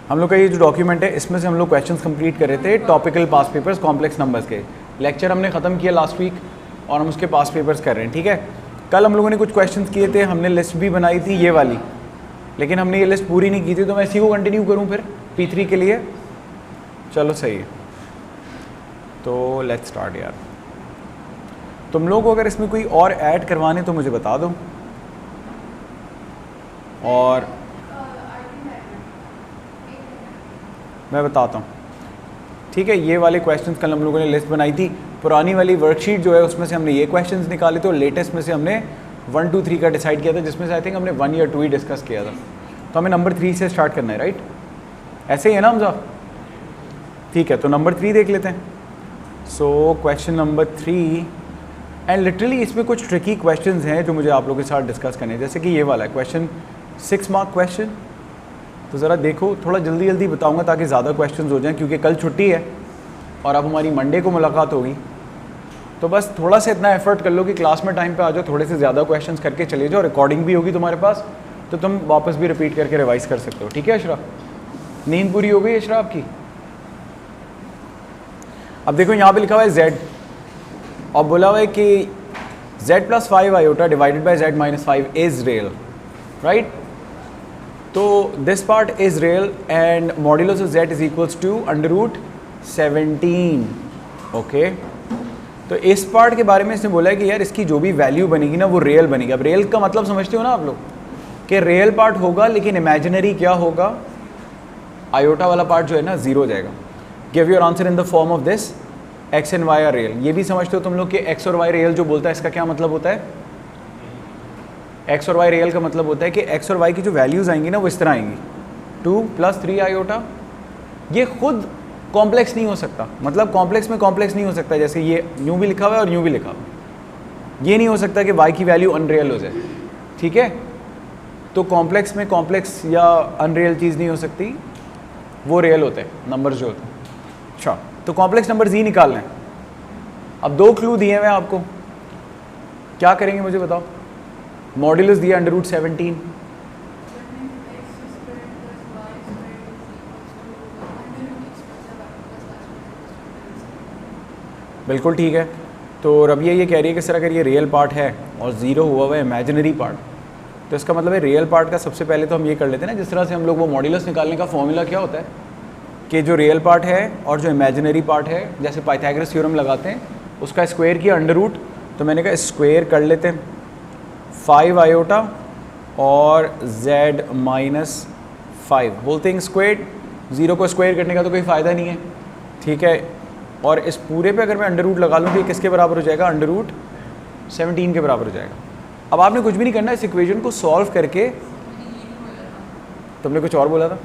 हम लोग का ये जो डॉक्यूमेंट है इसमें से हम लोग क्वेश्चंस कंप्लीट कर रहे थे टॉपिकल पास पेपर्स कॉम्प्लेक्स नंबर्स के। लेक्चर हमने ख़त्म किया लास्ट वीक और हम उसके पास पेपर्स कर रहे हैं, ठीक है। कल हम लोगों ने कुछ क्वेश्चंस किए थे, हमने लिस्ट भी बनाई थी ये वाली, लेकिन हमने ये लिस्ट पूरी नहीं की थी, तो मैं इसी को कंटिन्यू करूँ फिर P3 के लिए। चलो सही है, तो लेट्स स्टार्ट यार। तुम लोग को अगर इसमें कोई और ऐड करवाने तो मुझे बता दो। और मैं बताता हूँ, ठीक है। ये वाले क्वेश्चंस कल हम लोगों ने लिस्ट बनाई थी, पुरानी वाली वर्कशीट जो है उसमें से हमने ये क्वेश्चंस निकाले थे और लेटेस्ट में से हमने 1 2 3 का डिसाइड किया था, जिसमें से आई थिंक हमने 1 या 2 ही डिस्कस किया था। तो हमें नंबर 3 से स्टार्ट करना है, राइट? ऐसे ही है ना हमजा? ठीक है, तो नंबर 3 देख लेते हैं। So question number 3, and literally इसमें कुछ ट्रिकी क्वेश्चंस हैं जो मुझे आप लोगों के साथ डिस्कस करने हैं। जैसे कि ये वाला है क्वेश्चन 6 मार्क क्वेश्चन, तो ज़रा देखो, थोड़ा जल्दी जल्दी बताऊंगा ताकि ज़्यादा क्वेश्चंस हो जाएं, क्योंकि कल छुट्टी है और अब हमारी मंडे को मुलाकात होगी। तो बस थोड़ा सा इतना एफर्ट कर लो कि क्लास में टाइम पे आ जाओ, थोड़े से ज़्यादा क्वेश्चंस करके चले जाओ। रिकॉर्डिंग भी होगी तुम्हारे पास, तो तुम वापस भी रिपीट करके रिवाइज कर सकते हो, ठीक है अशरा? नींद पूरी हो गई अशरा आपकी? अब देखो यहाँ पे लिखा हुआ है z और बोला हुआ है कि z + 5 iota divided by z - 5 is real, right? तो this part is real and modulus of z is equals to √17, okay. तो इस पार्ट के बारे में इसने बोला है कि यार इसकी जो भी वैल्यू बनेगी ना वो रियल बनेगी। अब रियल का मतलब समझते हो ना आप लोग, कि रियल पार्ट होगा लेकिन इमेजिनरी क्या होगा, आयोटा वाला पार्ट जो है ना 0 हो जाएगा। Give your answer in the form of this, x and y are real. ये भी समझते हो तुम लोग कि x और y रियल जो बोलता है इसका क्या मतलब होता है? x और y रियल का मतलब होता है कि x और y की जो वैल्यूज़ आएंगी ना वो इस तरह आएंगी, 2 + 3 आयोटा। ये खुद कॉम्प्लेक्स नहीं हो सकता, मतलब कॉम्प्लेक्स में कॉम्प्लेक्स नहीं हो सकता। जैसे ये यूँ भी लिखा हुआ है और यूँ भी लिखा हुआ है, ये नहीं हो सकता कि y की वैल्यू अनरियल हो जाए, ठीक है। तो कॉम्प्लेक्स में कॉम्प्लेक्स या अनरियल चीज़ नहीं हो सकती, वो रियल होते हैं नंबर्स जो होते हैं। अच्छा, तो कॉम्प्लेक्स नंबर z निकालना है। अब 2 क्लू दिए हुए हैं आपको, क्या करेंगे मुझे बताओ? मॉड्यूलस दिया √17, बिल्कुल ठीक है। तो रबिया ये कह रही है कि सर अगर ये रियल पार्ट है और 0 हुआ हुआ है इमेजिनरी पार्ट, तो इसका मतलब है रियल पार्ट का सबसे पहले तो हम ये कर लेते हैं ना, जिस तरह से हम लोग वो मॉड्यूलस निकालने का फॉर्मूला क्या होता है कि जो रियल पार्ट है और जो इमेजिनरी पार्ट है, जैसे पाइथागोरस थ्योरम लगाते हैं, उसका स्क्वायर किया √, तो मैंने कहा स्क्वायर कर लेते हैं 5 आयोटा और z - 5 होल थिंग स्क्वायर्ड। 0 को स्क्वायर करने का तो कोई फ़ायदा नहीं है, ठीक है। और इस पूरे पे अगर मैं √ लगा लूँ तो ये किसके बराबर हो जाएगा? √17 के बराबर हो जाएगा। अब आपने कुछ भी नहीं करना, इस इक्वेशन को सॉल्व करके, तुमने कुछ और बोला था?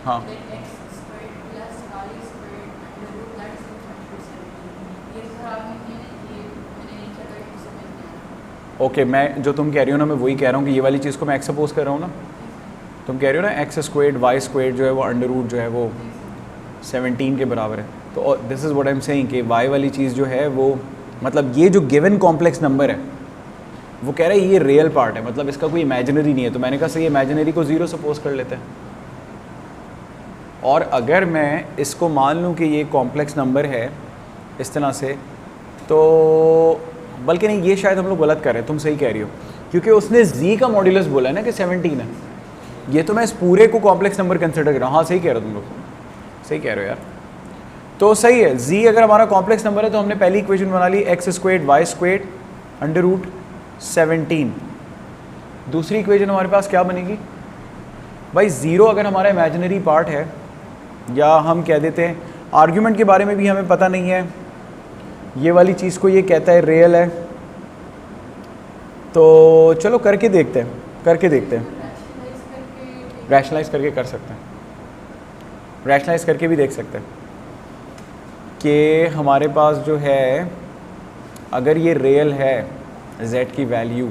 हाँ, ओके, मैं जो तुम कह रही हो ना मैं वही कह रहा हूँ कि ये वाली चीज़ को मैं x सपोज कर रहा हूँ ना, तुम कह रही हो ना x² y² जो है वो √ जो है वो 17 के बराबर है। तो this is what I am saying कि y वाली चीज़ जो है वो, मतलब ये जो गिवन कॉम्प्लेक्स नंबर है वो कह रहा है ये रियल पार्ट है, मतलब इसका कोई इमेजिनरी नहीं है। तो मैंने कहा सही, इमेजिनरी को 0 सपोज कर लेते हैं। और अगर मैं इसको मान लूँ कि ये कॉम्प्लेक्स नंबर है इस तरह से, तो बल्कि नहीं, ये शायद हम लोग गलत कर रहे हैं, तुम सही कह रही हो, क्योंकि उसने z का मॉड्यूलस बोला है ना कि 17 है। ये तो मैं इस पूरे को कॉम्प्लेक्स नंबर कंसिडर कर रहा हूँ। हाँ सही कह रहे हो तुम लोग, सही कह रहे हो यार। तो सही है, z अगर हमारा कॉम्प्लेक्स नंबर है तो हमने पहली इक्वेशन बना ली x² y² √17। दूसरी इक्वेशन हमारे पास क्या बनेगी भाई? 0 अगर हमारा इमेजिनरी पार्ट है, या हम कह देते हैं आर्ग्यूमेंट के बारे में भी हमें पता नहीं है, ये वाली चीज़ को ये कहता है रियल है, तो चलो करके देखते हैं, रैशनलाइज करके कर सकते हैं, रैशनलाइज करके भी देख सकते हैं कि हमारे पास जो है, अगर ये रियल है z की वैल्यू,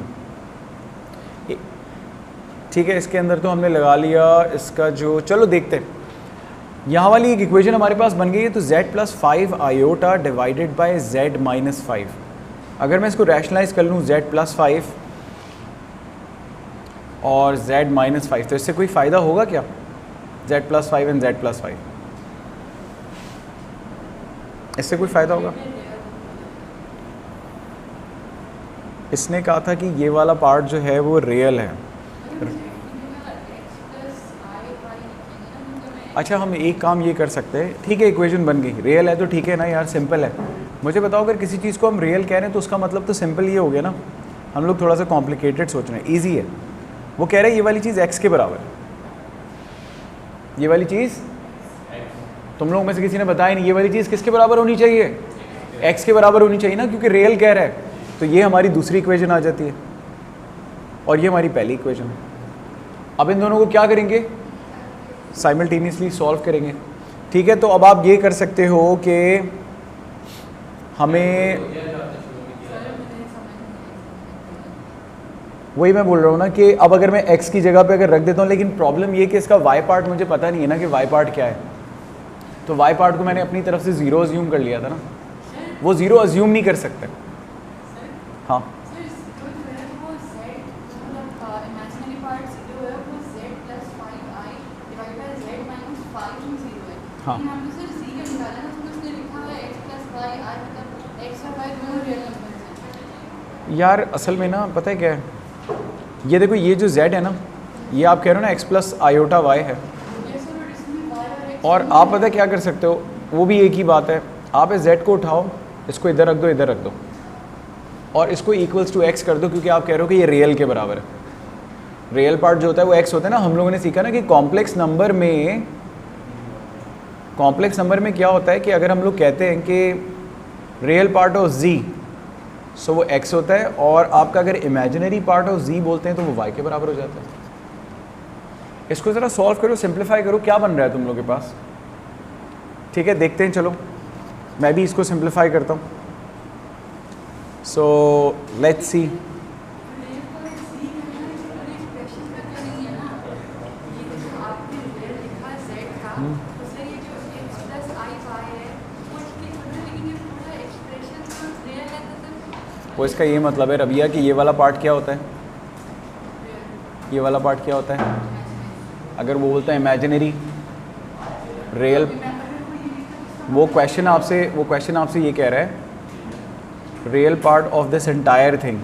ठीक है, इसके अंदर तो हमने लगा लिया इसका जो, चलो देखते हैं। यहाँ वाली एक इक्वेशन हमारे पास बन गई है, तो z + 5 iota divided by z - 5। अगर मैं इसको रैशनलाइज कर लूँ z + 5 और z माइनस 5, तो इससे कोई फ़ायदा होगा क्या? z plus 5 and z plus 5, इससे कोई फ़ायदा होगा? इसने कहा था कि ये वाला पार्ट जो है वो रियल है। अच्छा, हम एक काम ये कर सकते हैं, ठीक है, इक्वेशन बन गई, रियल है तो ठीक है ना यार, सिंपल है। मुझे बताओ अगर किसी चीज़ को हम रियल कह रहे हैं तो उसका मतलब तो सिंपल ये हो गया ना, हम लोग थोड़ा सा कॉम्प्लिकेटेड सोच रहे हैं, ईजी है। वो कह रहे हैं ये वाली चीज़ x के बराबर है, ये वाली चीज़, तुम लोगों में से किसी ने बताया नहीं, ये वाली चीज़ किसके बराबर होनी चाहिए? x के बराबर होनी चाहिए ना, क्योंकि रियल कह रहा है। तो ये हमारी दूसरी इक्वेशन आ जाती है और ये हमारी पहली इक्वेशन है। अब इन दोनों को क्या करेंगे? साइमल्टेनियसली सॉल्व करेंगे, ठीक है। तो अब आप ये कर सकते हो कि हमें, वही मैं बोल रहा हूँ ना कि अब अगर मैं x की जगह पे अगर रख देता हूँ, लेकिन प्रॉब्लम ये कि इसका y पार्ट मुझे पता नहीं है ना कि y पार्ट क्या है, तो y पार्ट को मैंने अपनी तरफ से 0 अज्यूम कर लिया था ना, वो 0 अज्यूम नहीं कर सकते। हाँ, हाँ यार, असल में ना पता है क्या है, ये देखो, ये जो z है ना, ये आप कह रहे हो ना x प्लस आयोटा y है, और आप पता क्या कर सकते हो, वो भी एक ही बात है, आप इस z को उठाओ, इसको इधर रख दो, इधर रख दो, और इसको इक्वल्स टू x कर दो, क्योंकि आप कह रहे हो कि ये रियल के बराबर है। रियल पार्ट जो होता है वो x होता है ना, हम लोगों ने सीखा ना कि कॉम्प्लेक्स नंबर में क्या होता है कि अगर हम लोग कहते हैं कि रियल पार्ट ऑफ z, सो वो x होता है, और आपका अगर इमेजिनरी पार्ट ऑफ z बोलते हैं तो वो y के बराबर हो जाता है। इसको ज़रा सॉल्व करो, सिंप्लीफाई करो, क्या बन रहा है तुम लोग के पास, ठीक है, देखते हैं। चलो मैं भी इसको सिंप्लीफाई करता हूँ। सो लेट्स सी, वो इसका ये मतलब है रबिया कि ये वाला पार्ट क्या होता है, ये वाला पार्ट क्या होता है, अगर वो बोलता है इमेजिनरी, रियल, वो क्वेश्चन आपसे ये कह रहा है real part of this entire thing,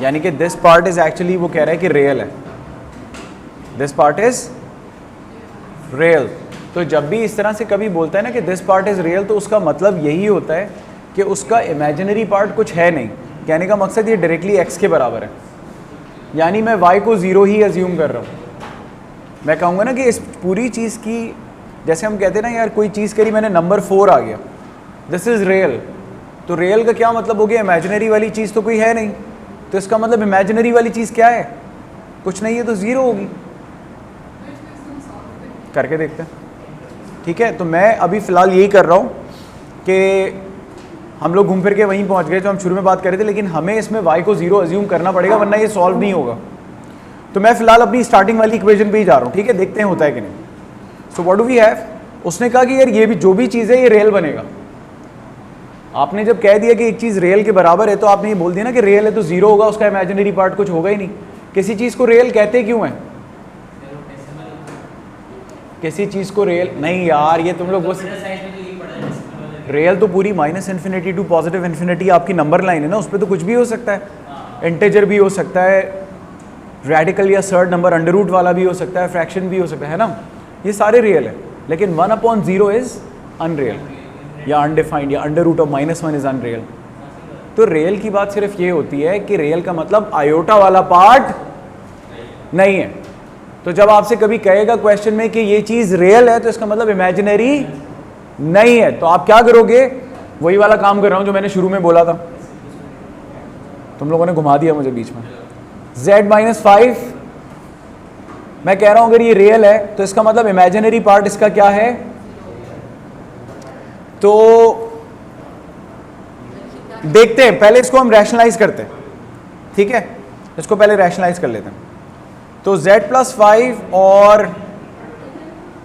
यानी कि दिस पार्ट इज एक्चुअली, वो कह रहा है कि रियल है, दिस पार्ट इज रियल। तो जब भी इस तरह से कभी बोलता है ना कि दिस पार्ट इज रियल, तो उसका मतलब यही होता है कि उसका इमेजिनरी पार्ट कुछ है नहीं। कहने का मकसद ये डायरेक्टली x के बराबर है, यानी मैं y को 0 ही अज्यूम कर रहा हूँ। मैं कहूँगा ना कि इस पूरी चीज़ की, जैसे हम कहते हैं ना यार, कोई चीज़ करी मैंने, नंबर 4 आ गया, दिस इज़ रियल, तो रियल का क्या मतलब हो गया? इमेजिनरी वाली चीज़ तो कोई है नहीं, तो इसका मतलब इमेजिनरी वाली चीज़ क्या है? कुछ नहीं है, तो 0 होगी। करके देखते हैं, ठीक है। तो मैं अभी फ़िलहाल यही कर रहा हूँ कि हम लोग घूम फिर के वहीं पहुंच गए जो हम शुरू में बात कर रहे थे, लेकिन हमें इसमें y को 0 अज्यूम करना पड़ेगा, वरना ये सॉल्व नहीं होगा। तो मैं फिलहाल अपनी स्टार्टिंग वाली इक्वेशन पे ही जा रहा हूँ, ठीक है, देखते हैं होता है कि नहीं। So what do we have, उसने कहा कि यार ये भी जो भी चीज़ है ये रियल बनेगा। आपने जब कह दिया कि एक चीज़ रियल के बराबर है, तो आपने ये बोल दिया ना कि रियल है तो 0 होगा, उसका इमेजिनरी पार्ट कुछ होगा ही नहीं। किसी चीज़ को रियल कहते क्यों हैं? किसी चीज़ को रियल नहीं यार, ये तुम लोग वो रियल तो पूरी -∞ टू +∞ आपकी नंबर लाइन है ना, उस पर तो कुछ भी हो सकता है, इंटेजर भी हो सकता है, रेडिकल या सर्ड नंबर अंडर रूट वाला भी हो सकता है, फ्रैक्शन भी हो सकता है ना, ये सारे रियल है। लेकिन 1/0 इज़ अनरियल या अनडिफाइंड, या under root of -1 is unreal. तो रियल की बात सिर्फ ये होती है कि रियल का मतलब आयोटा वाला पार्ट नहीं है। तो जब आपसे कभी कहेगा क्वेश्चन में कि ये चीज़ रियल है, तो इसका मतलब इमेजिनरी नहीं है। तो आप क्या करोगे? वही वाला काम कर रहा हूं जो मैंने शुरू में बोला था, तुम लोगों ने घुमा दिया मुझे बीच में। z-5 मैं कह रहा हूं अगर ये रियल है तो इसका मतलब इमेजिनरी पार्ट इसका क्या है? तो देखते हैं, पहले इसको हम रैशनलाइज करते हैं, ठीक है, इसको पहले रैशनलाइज कर लेते हैं। तो z+5 और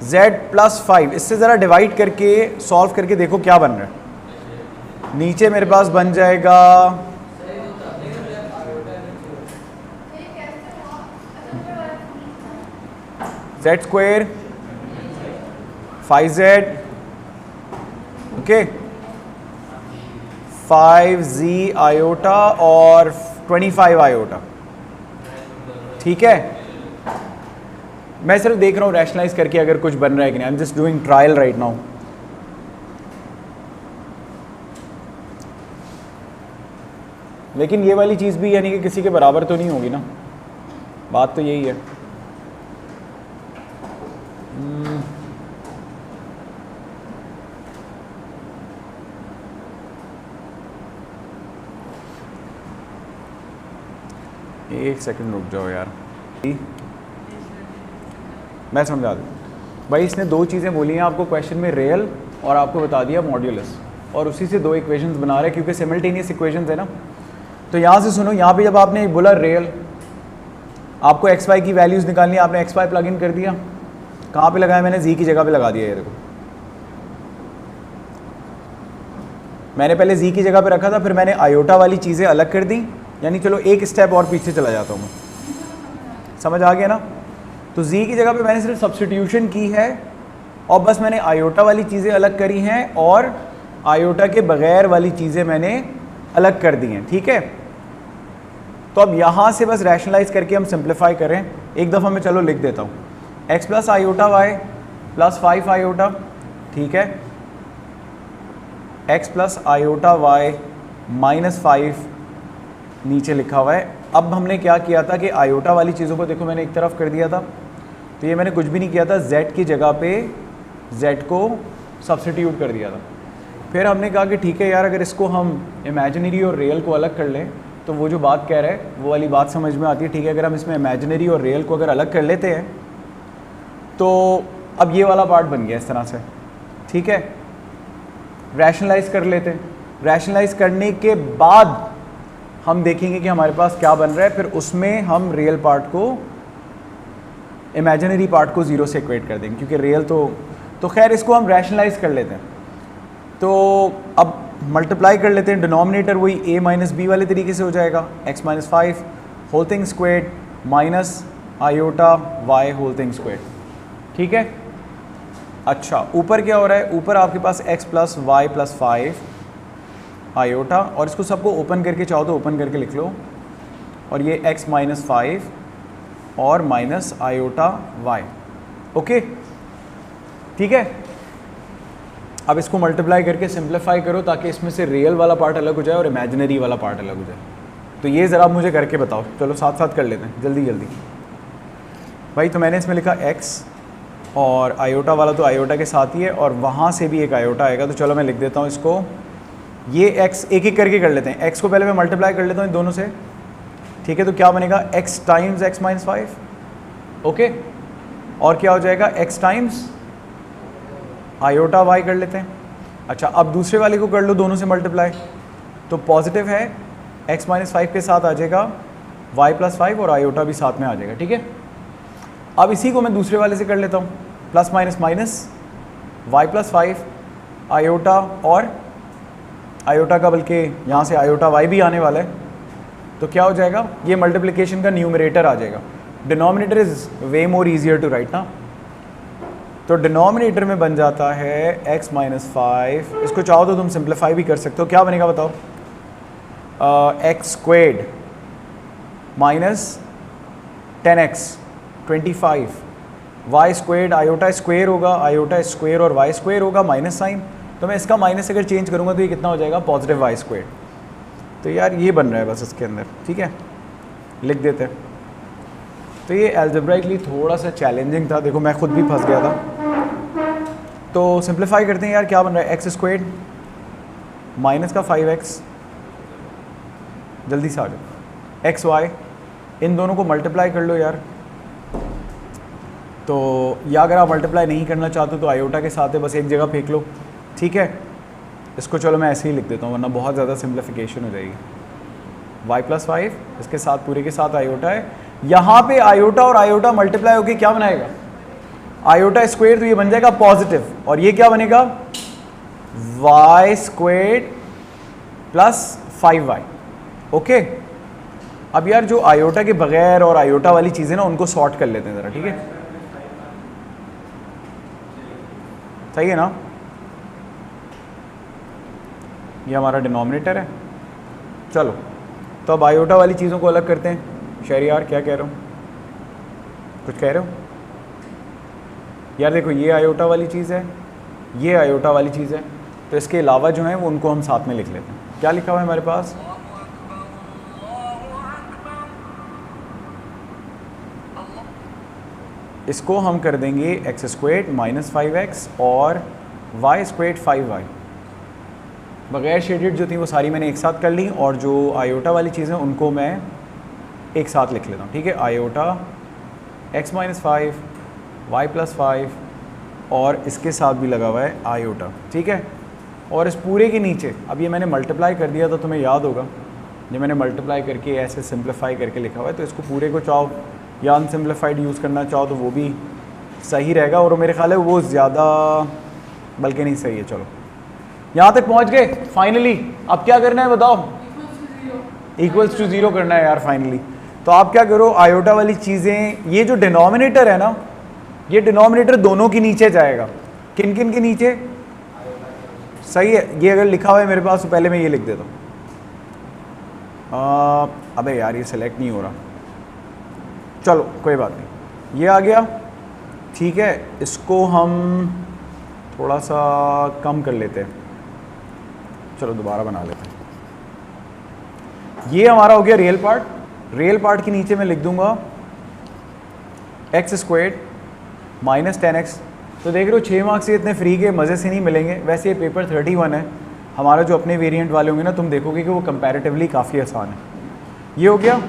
z+5 इससे ज़रा डिवाइड करके सॉल्व करके देखो क्या बन रहा है। नीचे मेरे पास बन जाएगा Z square 5z, okay 5z iota और 25 आयोटा, ठीक है। मैं सिर्फ देख रहा हूँ रैशनलाइज करके अगर कुछ बन रहा है कि नहीं। I am just doing trial right now. लेकिन ये वाली चीज़ भी यानी कि किसी के बराबर तो नहीं होगी ना, बात तो यही है। एक सेकंड रुक जाओ यार, मैं समझा दूँ भाई। इसने दो चीज़ें बोली हैं आपको क्वेश्चन में, रियल और आपको बता दिया मॉड्यूलस, और उसी से दो इक्वेशंस बना रहे हैं क्योंकि सिमिल्टेनियस इक्वेशंस है ना। तो यहाँ से सुनो, यहाँ पे जब आपने बोला रियल, आपको एक्स वाई की वैल्यूज़ निकालनी है, आपने एक्स वाई प्लग इन कर दिया। कहाँ पे लगाया मैंने? जी की जगह पे लगा दिया। ये देखो मैंने पहले जी की जगह पे रखा था, फिर मैंने आयोटा वाली चीज़ें अलग कर दी। यानी चलो एक स्टेप और पीछे चला जाता हूँ मैं, समझ आ गया ना। तो जी की जगह पे मैंने सिर्फ सब्स्टिट्यूशन की है और बस मैंने आयोटा वाली चीज़ें अलग करी हैं और आयोटा के बगैर वाली चीज़ें मैंने अलग कर दी हैं, ठीक है। तो अब यहाँ से बस रैशनलाइज करके हम सिंप्लीफाई करें। एक दफ़ा मैं चलो लिख देता हूँ, x plus iota y plus 5 iota, ठीक है। x plus iota y minus 5 नीचे लिखा हुआ है। अब हमने क्या किया था कि आयोटा वाली चीज़ों को देखो मैंने एक तरफ कर दिया था, तो ये मैंने कुछ भी नहीं किया था, z की जगह पे z को सब्स्टिट्यूट कर दिया था। फिर हमने कहा कि ठीक है यार, अगर इसको हम इमेजिनरी और रियल को अलग कर लें तो वो जो बात कह रहा है वो वाली बात समझ में आती है, ठीक है। अगर हम इसमें इमेजिनरी और रियल को अगर अलग कर लेते हैं तो अब ये वाला पार्ट बन गया इस तरह से, ठीक है। रैशनलाइज कर लेते हैं, रैशनलाइज करने के बाद हम देखेंगे कि हमारे पास क्या बन रहा है, फिर उसमें हम रियल पार्ट को इमेजिनरी पार्ट को ज़ीरो से इक्वेट कर देंगे, क्योंकि रियल तो खैर इसको हम रैशनलाइज कर लेते हैं। तो अब मल्टीप्लाई कर लेते हैं, डिनोमिनेटर वही a माइनस बी वाले तरीके से हो जाएगा, x minus 5 whole thing squared minus iota y whole thing squared, ठीक है। अच्छा ऊपर क्या हो रहा है? ऊपर आपके पास x plus y plus 5 iota, और इसको सबको ओपन करके चाहो तो ओपन करके लिख लो, और ये x माइनस 5 और माइनस आयोटा y, ओके, ठीक है। अब इसको मल्टीप्लाई करके सिंप्लीफाई करो ताकि इसमें से रियल वाला पार्ट अलग हो जाए और इमेजिनरी वाला पार्ट अलग हो जाए। तो ये ज़रा मुझे करके बताओ, चलो साथ साथ कर लेते हैं जल्दी जल्दी भाई। तो मैंने इसमें लिखा x, और आयोटा वाला तो आयोटा के साथ ही है, और वहाँ से भी एक आयोटा आएगा। तो चलो मैं लिख देता हूँ इसको, ये x एक एक करके कर लेते हैं। x को पहले मैं मल्टीप्लाई कर लेता हूँ इन दोनों से, ठीक है। तो क्या बनेगा? x times x minus 5, okay, और क्या हो जाएगा? x टाइम्स आयोटा y कर लेते हैं। अच्छा अब दूसरे वाले को कर लो दोनों से मल्टीप्लाई, तो पॉजिटिव है x माइनस 5 के साथ आ जाएगा y प्लस 5 और आयोटा भी साथ में आ जाएगा, ठीक है। अब इसी को मैं दूसरे वाले से कर लेता हूँ, plus minus minus y plus 5 iota, और आयोटा का बल्कि यहाँ से आयोटा y भी आने वाला है, तो क्या हो जाएगा? ये मल्टीप्लिकेशन का न्यूमरेटर आ जाएगा। Denominator is way more easier to write ना, तो डिनोमिनेटर में बन जाता है x माइनस 5। इसको चाहो तो तुम सिंप्लीफाई भी कर सकते हो, क्या बनेगा बताओ? x squared minus 10x 25, y squared iota square होगा, आयोटा स्क्वेयर और y स्क्वेयर होगा, माइनस साइन। तो मैं इसका माइनस अगर चेंज करूँगा तो ये कितना हो जाएगा? Positive y squared. तो यार ये बन रहा है बस इसके अंदर, ठीक है, लिख देते हैं। तो ये एल्जेब्राइकली थोड़ा सा चैलेंजिंग था, देखो मैं खुद भी फंस गया था। तो सिंप्लीफाई करते हैं यार, क्या बन रहा है? एक्स स्क्वेर्ड माइनस का 5x, जल्दी से आ जाओ, एक्स वाई, इन दोनों को मल्टीप्लाई कर लो यार। तो या अगर आप मल्टीप्लाई नहीं करना चाहते तो आयोटा के साथ है, बस एक जगह फेंक लो, ठीक है। इसको चलो मैं ऐसे ही लिख देता हूँ वरना बहुत ज़्यादा सिंप्लीफिकेशन हो जाएगी। y प्लस 5 इसके साथ पूरे के साथ आयोटा है, यहाँ पे आयोटा और आयोटा मल्टीप्लाई होके क्या बनाएगा? आयोटा स्क्वेयर, तो ये बन जाएगा पॉजिटिव, और ये क्या बनेगा? y square plus 5y, okay. अब यार जो आयोटा के बगैर और आयोटा वाली चीज़ें ना उनको सॉर्ट कर लेते हैं ज़रा, ठीक है। सही है ना? ये हमारा डिनोमिनेटर है। चलो तो अब आयोटा वाली चीज़ों को अलग करते हैं। शहरियार क्या कह रहे हो? कुछ कह रहे हो? यार देखो, ये आयोटा वाली चीज़ है, ये आयोटा वाली चीज़ है, तो इसके अलावा जो है वो उनको हम साथ में लिख लेते हैं। क्या लिखा हुआ है हमारे पास? इसको हम कर देंगे एक्स स्क्वेड माइनस 5x और वाई स्क्वेड 5y। बगैर शेडेड जो थी वो सारी मैंने एक साथ कर ली, और जो आयोटा वाली चीज़ें उनको मैं एक साथ लिख लेता हूँ। ठीक है, iota x minus 5 y plus 5 और इसके साथ भी लगा हुआ है आयोटा। ठीक है, और इस पूरे के नीचे अब ये मैंने मल्टीप्लाई कर दिया, तो तुम्हें याद होगा जब मैंने मल्टीप्लाई करके ऐसे सिंप्लीफाई करके लिखा हुआ है, तो इसको पूरे को चाहो या अनसिम्प्लीफाइड यूज़ करना चाहो तो वो भी सही रहेगा, और मेरे ख्याल है वो ज़्यादा बल्कि नहीं सही है। चलो यहाँ तक पहुँच गए फाइनली। अब क्या करना है बताओ? इक्वल्स टू ज़ीरो करना है यार फाइनली। तो आप क्या करो, आयोटा वाली चीज़ें, ये जो डिनोमिनेटर है ना, ये डिनोमिनेटर दोनों के नीचे जाएगा। किन किन के नीचे? सही है, ये अगर लिखा हुआ है मेरे पास तो पहले मैं ये लिख देता हूँ। अबे यार ये सेलेक्ट नहीं हो रहा, चलो कोई बात नहीं, ये आ गया। ठीक है, इसको हम थोड़ा सा कम कर लेते हैं, चलो दोबारा बना लेते हैं। ये हमारा हो गया रियल पार्ट। रियल पार्ट के नीचे मैं लिख दूंगा एक्स स्क्वेड माइनस 10x। तो देख रहे हो 6 मार्क्स ये इतने फ्री के मज़े से नहीं मिलेंगे। वैसे ये पेपर 31 है हमारा, जो अपने वेरिएंट वाले होंगे ना, तुम देखोगे कि वो कंपैरेटिवली काफ़ी आसान है। ये हो गया।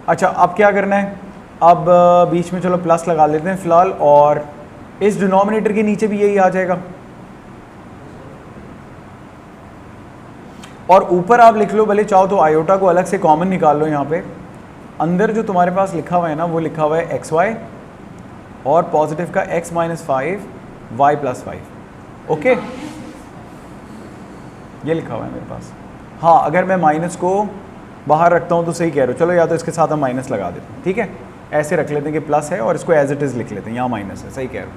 अच्छा अब क्या करना है, अब बीच में चलो प्लस लगा लेते हैं फ़िलहाल, और इस डिनोमिनेटर के नीचे भी यही आ जाएगा, और ऊपर आप लिख लो भले चाहो तो आयोटा को अलग से कॉमन निकाल लो। यहाँ पे अंदर जो तुम्हारे पास लिखा हुआ है ना, वो लिखा हुआ है एक्स वाई और पॉजिटिव का x minus 5 y plus 5। Okay, ये लिखा हुआ है मेरे पास। हाँ, अगर मैं माइनस को बाहर रखता हूँ तो सही कह रहे हो। चलो या तो इसके साथ हम माइनस लगा देते हैं। ठीक है, ऐसे रख लेते हैं कि प्लस है और इसको एज इट इज़ लिख लेते हैं, यहाँ माइनस है। सही कह रहे हो।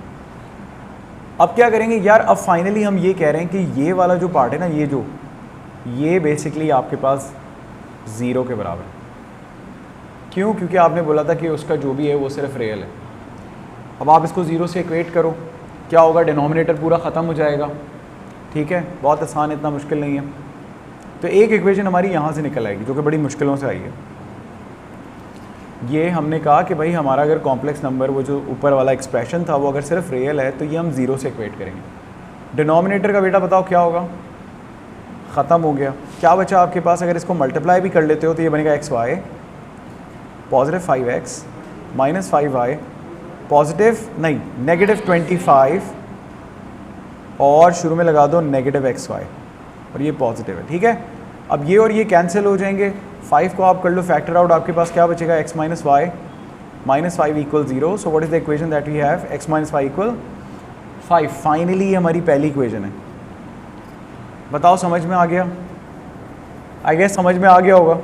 अब क्या करेंगे यार, अब फाइनली हम ये कह रहे हैं कि ये वाला जो पार्ट है ना, ये बेसिकली आपके पास ज़ीरो के बराबर है। क्यों? क्योंकि आपने बोला था कि उसका जो भी है वो सिर्फ रियल है। अब आप इसको ज़ीरो से इक्वेट करो, क्या होगा? डिनोमिनेटर पूरा ख़त्म हो जाएगा। ठीक है, बहुत आसान, इतना मुश्किल नहीं है। तो एक इक्वेशन हमारी यहाँ से निकल आएगी जो कि बड़ी मुश्किलों से आई है। ये हमने कहा कि भाई हमारा अगर कॉम्प्लेक्स नंबर, वो जो ऊपर वाला एक्सप्रेशन था, वो अगर सिर्फ रियल है तो ये हम ज़ीरो से इक्वेट करेंगे। डिनोमिनेटर का बेटा बताओ क्या होगा? ख़त्म हो गया। क्या बचा आपके पास? अगर इसको मल्टीप्लाई भी कर लेते हो तो ये बनेगा x y positive 5x minus 5y positive नहीं नेगेटिव 25 और शुरू में लगा दो नेगेटिव XY और ये पॉजिटिव है। ठीक है, अब ये और ये कैंसिल हो जाएंगे। 5 को आप कर लो फैक्टर आउट, आपके पास क्या बचेगा? x minus y minus 5 equal 0। So what is the equation that we have? x minus 5 equal 5। Finally ये हमारी पहली इक्वेशन है। बताओ समझ में आ गया? आई गेस समझ में आ गया होगा।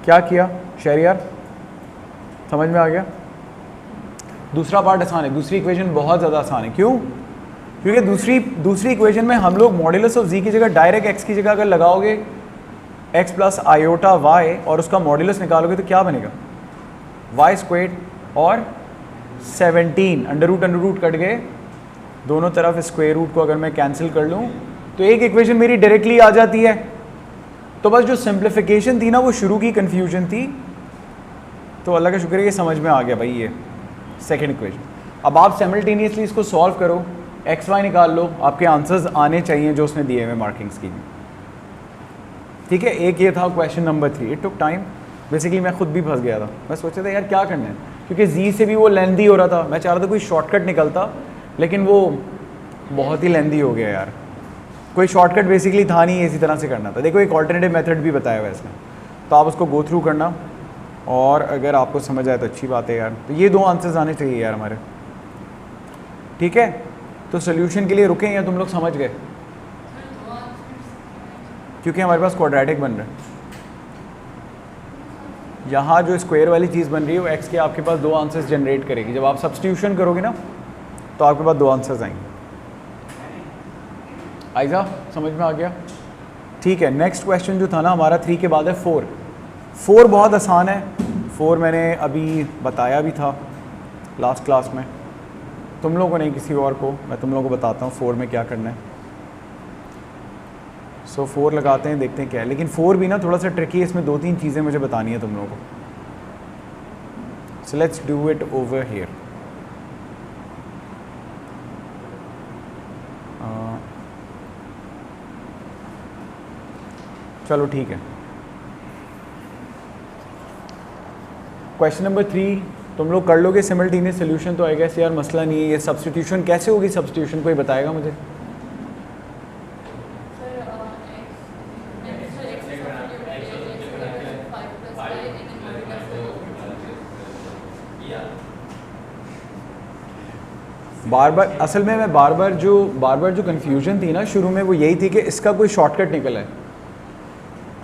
क्या किया शहरियार? समझ में आ गया? दूसरा पार्ट आसान है, दूसरी इक्वेशन बहुत ज़्यादा आसान है। क्यों? क्योंकि दूसरी इक्वेशन में हम लोग मॉड्यूलस ऑफ z की जगह डायरेक्ट x की जगह अगर लगाओगे x प्लस आयोटा y और उसका मॉड्यूलस निकालोगे तो क्या बनेगा? y स्क्वेड और 17 अंडर रूट कट गए, दोनों तरफ स्क्वायर रूट को अगर मैं कैंसिल कर लूँ तो एक इक्वेशन मेरी डायरेक्टली आ जाती है। तो बस जो सिंप्लीफिकेशन थी ना, वो शुरू की कन्फ्यूजन थी, तो अल्लाह का शुक्र है ये समझ में आ गया भाई। ये सेकेंड इक्वेशन। अब आप साइमल्टेनियसली इसको सॉल्व करो, एक्स वाई निकाल लो, आपके आंसर्स आने चाहिए जो उसने दिए हुए मार्किंग्स की। ठीक है, एक ये था question number 3। It took time, basically मैं खुद भी फंस गया था। मैं सोचा था यार क्या करना है, क्योंकि जी से भी वो लेंदी हो रहा था। मैं चाह रहा था कोई शॉर्टकट निकलता, लेकिन वो बहुत ही लेंदी हो गया यार। कोई शॉर्टकट बेसिकली था नहीं, इसी तरह से करना था। देखो एक ऑल्टरनेटिव मेथड भी बताया हुआ है इसमें, तो आप उसको गो थ्रू करना, और अगर आपको समझ आए तो अच्छी बात है यार। तो ये दो आंसर्स आने चाहिए यार हमारे। ठीक है, तो सोल्यूशन के लिए रुकें या तुम लोग समझ गए? क्योंकि हमारे पास क्वाड्रेटिक बन रहा है। यहाँ जो स्क्वायर वाली चीज़ बन रही है वो एक्स के आपके पास दो आंसर्स जनरेट करेगी। जब आप सब्स्टिट्यूशन करोगे ना, तो आपके पास 2 आंसर्स आएंगे। आइजा समझ में आ गया? ठीक है, नेक्स्ट क्वेश्चन जो था ना हमारा 3 के बाद है 4। 4 बहुत आसान है, 4 मैंने अभी बताया भी था लास्ट क्लास में, तुम लोगों को नहीं किसी और को, मैं तुम लोगों को बताता हूँ 4 में क्या करना है। सो 4 लगाते हैं, देखते हैं क्या है। लेकिन 4 भी ना थोड़ा सा ट्रिकी है, इसमें 2-3 चीज़ें मुझे बतानी है तुम लोगों को। So let's do it over here. चलो ठीक है, क्वेश्चन नंबर 3 तुम लोग कर लोगे सिमल्टेनियस सोल्यूशन तो आएगा यार, मसला नहीं है। ये सब्स्टिट्यूशन कैसे होगी? सब्स्टिट्यूशन कोई बताएगा मुझे? बार बार असल में मैं बार बार जो कन्फ्यूजन थी ना शुरू में वो यही थी कि इसका कोई शॉर्टकट निकला है।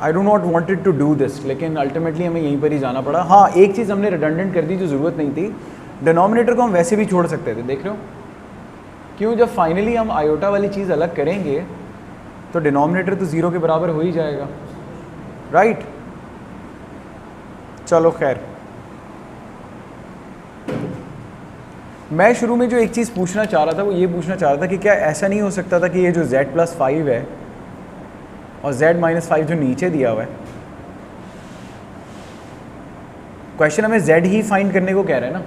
I do not wanted to do this, लेकिन अल्टीमेटली हमें यहीं पर ही जाना पड़ा। हाँ, एक चीज़ हमने रिडंडेंट कर दी जो ज़रूरत नहीं थी, डिनोमिनेटर को हम वैसे भी छोड़ सकते थे। देख रहे हो क्यों? जब फाइनली हम आयोटा वाली चीज़ अलग करेंगे तो डिनोमिनेटर तो 0 के बराबर हो ही जाएगा, राइट? चलो खैर, मैं शुरू में जो एक चीज़ पूछना चाह रहा था वो ये पूछना चाह रहा था कि क्या ऐसा नहीं हो सकता था कि ये जो z+5 है और z-5 जो नीचे दिया हुआ है, क्वेश्चन हमें z ही फाइंड करने को कह रहा है ना,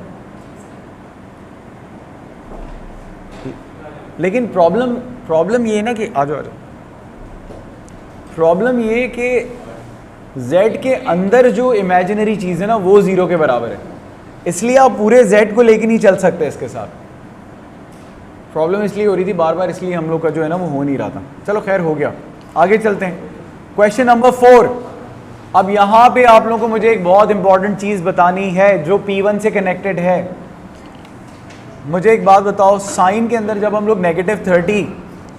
लेकिन प्रॉब्लम ये है ना कि आ जाओ प्रॉब्लम ये कि z के अंदर जो इमेजिनरी चीज़ है ना वो 0 के बराबर है, इसलिए आप पूरे z को लेके नहीं चल सकते इसके साथ। प्रॉब्लम इसलिए हो रही थी बार बार, इसलिए हम लोग का जो है ना वो हो नहीं रहा था। चलो खैर हो गया, आगे चलते हैं। Question number 4। अब यहाँ पे आप लोगों को मुझे एक बहुत इंपॉर्टेंट चीज़ बतानी है जो P1 से कनेक्टेड है। मुझे एक बात बताओ, साइन के अंदर जब हम लोग -30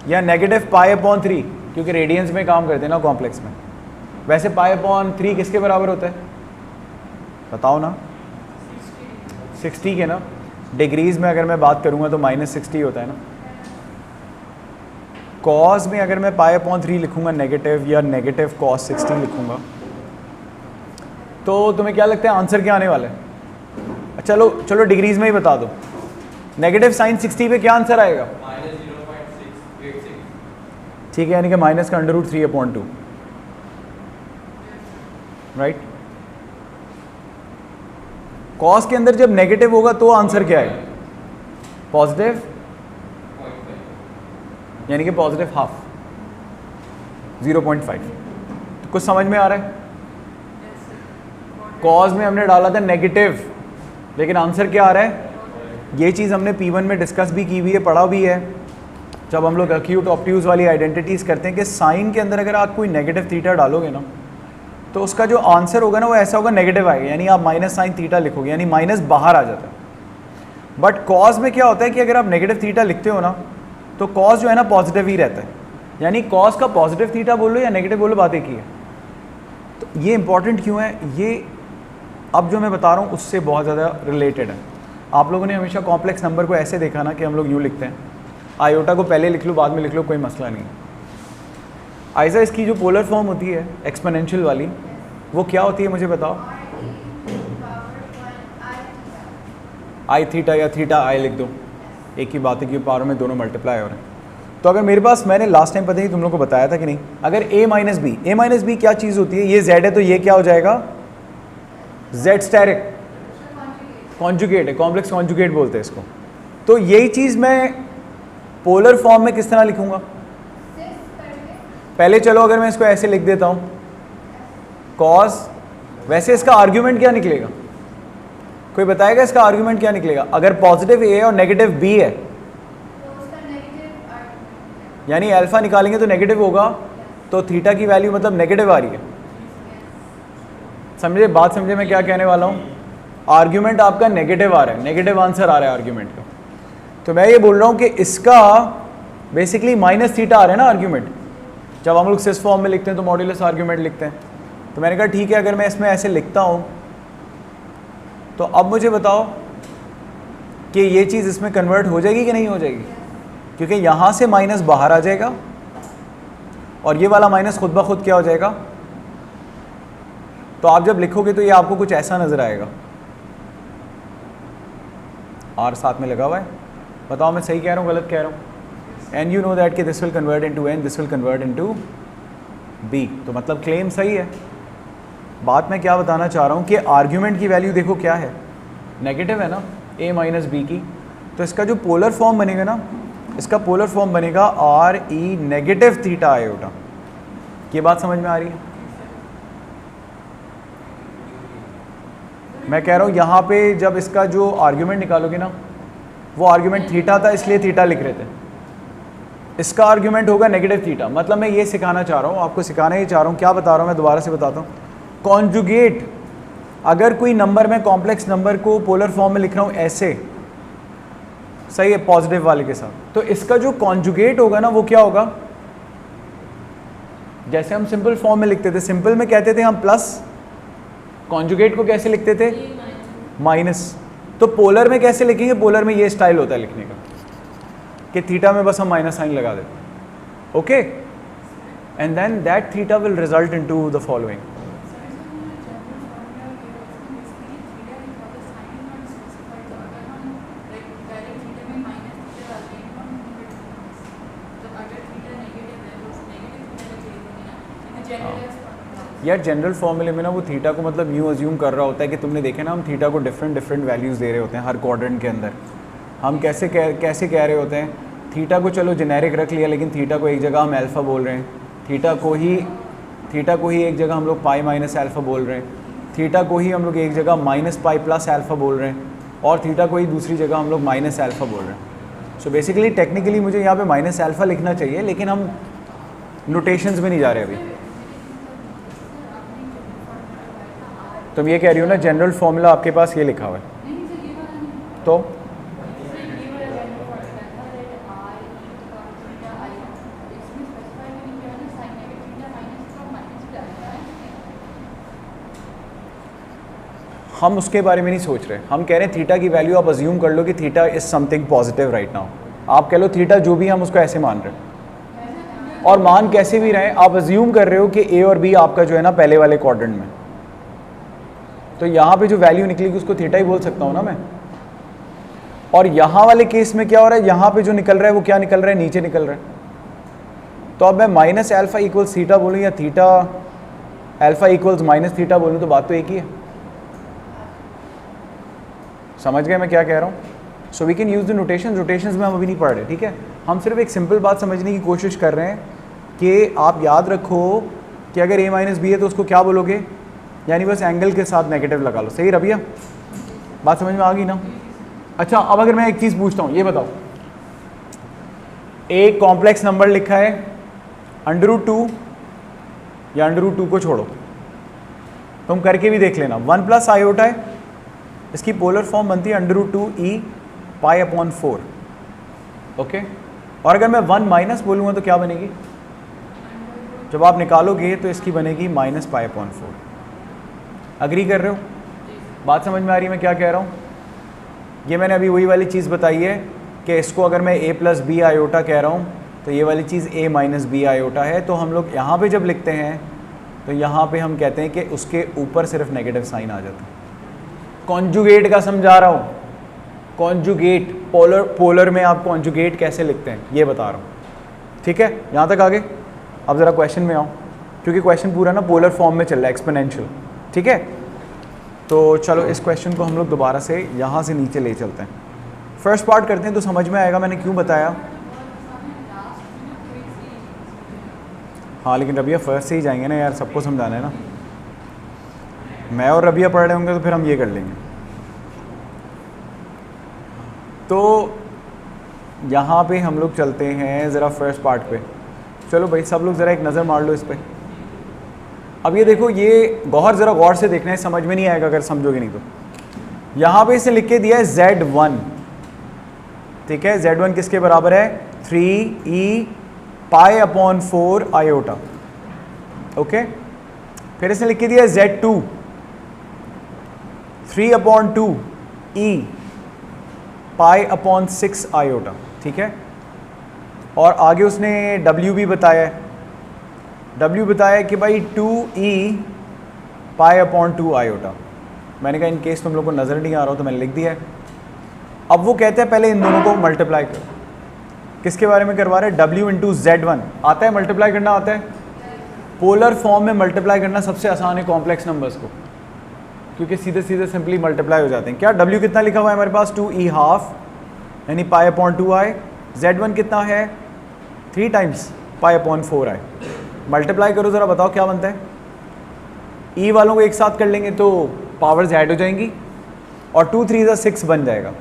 या -π/3, क्योंकि रेडियंस में काम करते हैं ना कॉम्प्लेक्स में, वैसे π/3 किसके बराबर होता है बताओ ना? 60 के ना। डिग्रीज में अगर मैं बात करूँगा तो -60 होता है ना। कॉस में अगर मैं π/3 लिखूँगा नेगेटिव या नेगेटिव cos 60 लिखूँगा तो तुम्हें क्या लगता है आंसर क्या आने वाला है? चलो डिग्रीज में ही बता दो। नेगेटिव साइन 60 पे क्या आंसर आएगा? -0.686। ठीक है, यानी कि माइनस का √3/2, राइट? कॉस के अंदर जब नेगेटिव होगा तो आंसर क्या है? पॉजिटिव, यानी कि पॉजिटिव हाफ, 0.5। तो कुछ समझ में आ रहा है? कॉस में हमने डाला था नेगेटिव, लेकिन आंसर क्या आ रहा है? ये चीज़ हमने P1 में डिस्कस भी की हुई है, पढ़ा भी है, जब हम लोग एक्यूट ऑब्ट्यूज वाली आइडेंटिटीज़ करते हैं कि साइन के अंदर अगर आप कोई नेगेटिव थीटा डालोगे ना तो उसका जो आंसर होगा ना वो ऐसा होगा, नेगेटिव आएगा, यानी आप -sin θ लिखोगे, यानी माइनस बाहर आ जाता है। बट कॉस में क्या होता है कि अगर आप नेगेटिव थीटा लिखते हो ना तो कॉस जो है ना पॉजिटिव ही रहता है, यानी कॉस का पॉजिटिव थीटा बोलो या नेगेटिव बोलो, बात एक ही है। तो ये इंपॉर्टेंट क्यों है? ये अब जो मैं बता रहा हूँ उससे बहुत ज़्यादा रिलेटेड है। आप लोगों ने हमेशा कॉम्प्लेक्स नंबर को ऐसे देखा ना कि हम लोग यूँ लिखते हैं, आयोटा को पहले लिख लो बाद में लिख लो, कोई मसला नहीं। आइजा इसकी जो पोलर फॉर्म होती है एक्सपोनेंशियल वाली, वो क्या होती है मुझे बताओ? I थीटा या थीटा I लिख दो, एक ही बात है कि पावर में दोनों मल्टीप्लाई हो रहे हैं। तो अगर मेरे पास, मैंने लास्ट टाइम पता ही तुम लोग को बताया था कि नहीं, अगर a माइनस बी क्या चीज़ होती है? ये z है तो ये क्या हो जाएगा? z स्टेरिक कॉन्जुगेट है, कॉम्प्लेक्स कॉन्जुगेट बोलते हैं इसको। तो यही चीज़ मैं पोलर फॉर्म में किस तरह लिखूंगा? पहले चलो अगर मैं इसको ऐसे लिख देता हूँ cos, वैसे इसका आर्ग्यूमेंट क्या निकलेगा? कोई बताएगा इसका आर्ग्यूमेंट क्या निकलेगा? अगर पॉजिटिव a है और नेगेटिव b है तो उसका नेगेटिव, यानी अल्फा निकालेंगे तो नेगेटिव होगा, तो थीटा की वैल्यू मतलब नेगेटिव आ रही है। समझे बात? समझे मैं क्या कहने वाला हूँ? आर्ग्यूमेंट आपका नेगेटिव आ रहा है, नेगेटिव आंसर आ रहा है आर्ग्यूमेंट का। तो मैं ये बोल रहा हूँ कि इसका बेसिकली माइनस थीटा आ रहा है ना आर्ग्यूमेंट। जब हम लोग सिस फॉर्म में लिखते हैं तो मॉड्यूलस आर्ग्यूमेंट लिखते हैं। तो मैंने कहा ठीक है, अगर मैं इसमें ऐसे लिखता हूँ तो अब मुझे बताओ कि ये चीज़ इसमें कन्वर्ट हो जाएगी कि नहीं हो जाएगी, क्योंकि यहाँ से माइनस बाहर आ जाएगा और ये वाला माइनस खुद ब खुद क्या हो जाएगा। तो आप जब लिखोगे तो ये आपको कुछ ऐसा नज़र आएगा। आर साथ में लगा हुआ है, बताओ मैं सही कह रहा हूँ गलत कह रहा हूँ। एंड यू नो दैट कि this will convert into n, this will convert into b, तो मतलब क्लेम सही है। बात मैं क्या बताना चाह रहा हूँ कि आर्ग्यूमेंट की वैल्यू देखो क्या है, नेगेटिव है ना, a माइनस बी की। तो इसका जो पोलर फॉर्म बनेगा ना, इसका पोलर फॉर्म बनेगा R E negative theta iota. ये बात समझ में आ रही है? मैं कह रहा हूँ यहाँ पे जब इसका जो आर्ग्यूमेंट निकालोगे ना, वो आर्ग्यूमेंट थीटा था इसलिए थीटा लिख रहे थे, इसका आर्ग्यूमेंट होगा नेगेटिव थीटा। मतलब मैं ये सिखाना चाह रहा हूँ, आपको सिखाना ही चाह रहा हूँ, क्या बता रहा हूँ मैं दोबारा से बताता हूँ। कॉन्जुगेट, अगर कोई नंबर में कॉम्प्लेक्स नंबर को पोलर फॉर्म में लिख रहा हूँ ऐसे, सही है, पॉजिटिव वाले के साथ, तो इसका जो कॉन्जुगेट होगा ना वो क्या होगा, जैसे हम सिंपल फॉर्म में लिखते थे, सिंपल में कहते थे हम प्लस, कॉन्जुगेट को कैसे लिखते थे, माइनस। तो पोलर में कैसे लिखेंगे, पोलर में ये स्टाइल होता है लिखने का कि थीटा में बस हम माइनस साइन लगा देते, okay, and then that theta will result into the following. यार जनरल फॉर्मूले में ना वो थीटा को मतलब यूँ अज्यूम कर रहा होता है कि तुमने देखे ना, हम थीटा को डिफरेंट वैल्यूज़ दे रहे होते हैं हर क्वाड्रेंट के अंदर। हम कैसे कह रहे होते हैं, थीटा को चलो जेनेरिक रख लिया, लेकिन थीटा को एक जगह हम अल्फ़ा बोल रहे हैं, थीटा को ही एक जगह हम लोग पाई माइनस अल्फ़ा बोल रहे हैं, थीटा को ही हम लोग एक जगह माइनस पाई प्लस अल्फ़ा बोल रहे हैं, और थीटा को ही दूसरी जगह हम लोग माइनस अल्फ़ा बोल रहे हैं। सो बेसिकली टेक्निकली मुझे यहाँ पे माइनस अल्फ़ा लिखना चाहिए, लेकिन हम नोटेशंस में नहीं जा रहे अभी। तुम ये कह रही हो ना जनरल फॉर्मूला आपके पास ये लिखा हुआ है, तो हम उसके बारे में नहीं सोच रहे, हम कह रहे हैं थीटा की वैल्यू आप अज्यूम कर लो कि theta is something positive right now. आप कह लो थीटा जो भी हम उसको ऐसे मान रहे हैं, और मान कैसे भी रहे, आप अज्यूम कर रहे हो कि ए और बी आपका जो है ना पहले वाले क्वाड्रेंट में, तो यहाँ पे जो वैल्यू निकलेगी उसको थीटा ही बोल सकता हूँ ना मैं। और यहाँ वाले केस में क्या हो रहा है, यहाँ पे जो निकल रहा है वो क्या निकल रहा है, नीचे निकल रहा है। तो अब मैं माइनस अल्फ़ा इक्वल्स थीटा बोलूँ या theta alpha equals minus theta बोलूँ, तो बात तो एक ही है। समझ गए मैं क्या कह रहा हूँ? So we can use the notations में हम अभी नहीं पढ़ रहे, ठीक है। हम सिर्फ एक सिंपल बात समझने की कोशिश कर रहे हैं कि आप याद रखो कि अगर a माइनस बी है तो उसको क्या बोलोगे, यानी बस एंगल के साथ नेगेटिव लगा लो। सही रबिया, बात समझ में आ गई ना? अच्छा, अब अगर मैं एक चीज़ पूछता हूँ, ये बताओ, एक कॉम्प्लेक्स नंबर लिखा है √2 या √2 को छोड़ो, तुम करके भी देख लेना, 1 प्लस आयोटा है, इसकी पोलर फॉर्म बनती है √2e π/4, ओके। और अगर मैं 1 माइनस बोलूँगा तो क्या बनेगी, जब आप निकालोगे तो इसकी बनेगी माइनस π/4। अग्री कर रहे हो? बात समझ में आ रही है मैं क्या कह रहा हूँ? ये मैंने अभी वही वाली चीज़ बताई है कि इसको अगर मैं a प्लस बी आयोटा कह रहा हूँ तो ये वाली चीज़ a माइनस बी आयोटा है। तो हम लोग यहाँ पे जब लिखते हैं तो यहाँ पे हम कहते हैं कि उसके ऊपर सिर्फ नेगेटिव साइन आ जाता है। कॉन्जुगेट का समझा रहा हूँ, कॉन्जुगेट, पोलर में आप कॉन्जुगेट कैसे लिखते हैं ये बता रहा हूँ, ठीक है। यहाँ तक आगे, अब ज़रा क्वेश्चन में आओ, क्योंकि क्वेश्चन पूरा ना पोलर फॉर्म में चल रहा है, एक्सपोनेंशियल, ठीक है। तो चलो इस क्वेश्चन को हम लोग दोबारा से यहाँ से नीचे ले चलते हैं, फर्स्ट पार्ट करते हैं तो समझ में आएगा मैंने क्यों बताया। हाँ लेकिन रबिया फर्स्ट से ही जाएंगे ना यार, सबको समझाना है ना। मैं और रबिया पढ़ रहे होंगे तो फिर हम ये कर लेंगे। तो यहाँ पे हम लोग चलते हैं ज़रा फर्स्ट पार्ट पे। चलो भाई सब लोग ज़रा एक नज़र मार लो इस पर। अब ये देखो, ये ज़रा गौर से देखना है, समझ में नहीं आएगा अगर समझोगे नहीं तो। यहाँ पे इसे लिख के दिया है Z1, ठीक है। Z1 किसके बराबर है, 3e π/4 आयोटा, ओके। फिर इसने लिख के दिया है Z2, 3/2 e pi upon 6 iota, ठीक है। और आगे उसने W भी बताया है, W बताया कि भाई 2e पाई अपॉन 2 आयोटा। मैंने कहा इन केस तुम लोग को नज़र नहीं आ रहा हो तो मैंने लिख दिया है। अब वो कहते हैं पहले इन दोनों को मल्टीप्लाई करो। किसके बारे में करवा रहे हैं? W इंटू Z1 आता है, मल्टीप्लाई करना आता है। पोलर फॉर्म में मल्टीप्लाई करना सबसे आसान है कॉम्प्लेक्स नंबर्स को, क्योंकि सीधे सीधे सिंपली मल्टीप्लाई हो जाते हैं। क्या W कितना लिखा हुआ है हमारे पास? 2e हाफ यानी पाई अपॉन 2i। Z1 कितना है? 3 times pi upon 4i। Multiply करो ज़रा, बताओ क्या बनता है। E वालों को एक साथ कर लेंगे तो पावर्स ऐड हो जाएंगी और 2 3 6 बन जाएगा।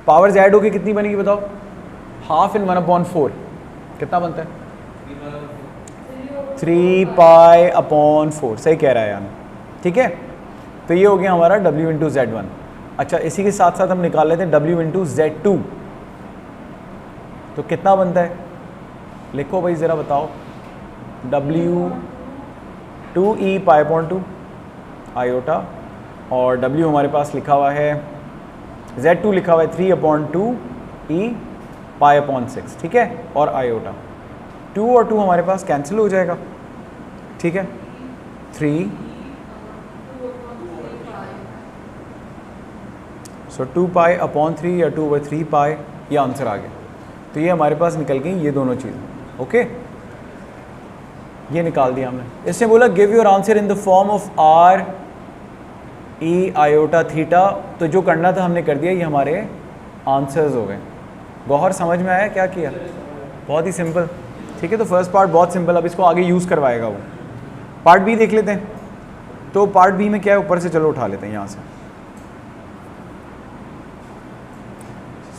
पावर्स ऐड होकर कितनी बनेगी बताओ? हाफ इन 1/4 कितना बनता है? 3 पाई अपॉन 4। सही कह रहा है यार, ठीक है। तो ये हो गया हमारा W इंटू Z1। अच्छा, इसी के साथ साथ हम निकाल लेते हैं W इंटू Z2। तो कितना बनता है? लिखो भाई ज़रा बताओ। W 2e pi upon 2 iota और W हमारे पास लिखा हुआ है, Z2 लिखा हुआ है 3 अपॉन 2e पाई अपॉन 6, ठीक है। और आयोटा 2 और 2 हमारे पास कैंसिल हो जाएगा, ठीक है। 3 सो 2 पाई अपॉन 3 या 2/3 पाई, ये आंसर आ गया। तो ये हमारे पास निकल गई ये दोनों चीज़ें, ओके। ये निकाल दिया हमने। इसने बोला give your answer in the form of R E iota theta. तो जो करना था हमने कर दिया, ये हमारे आंसर्स हो गए। गौहर समझ में आया क्या किया? बहुत ही सिंपल, ठीक है। तो फर्स्ट पार्ट बहुत सिंपल, अब इसको आगे यूज़ करवाएगा वो। पार्ट बी देख लेते हैं। तो पार्ट बी में क्या है, ऊपर से चलो उठा लेते हैं यहाँ से।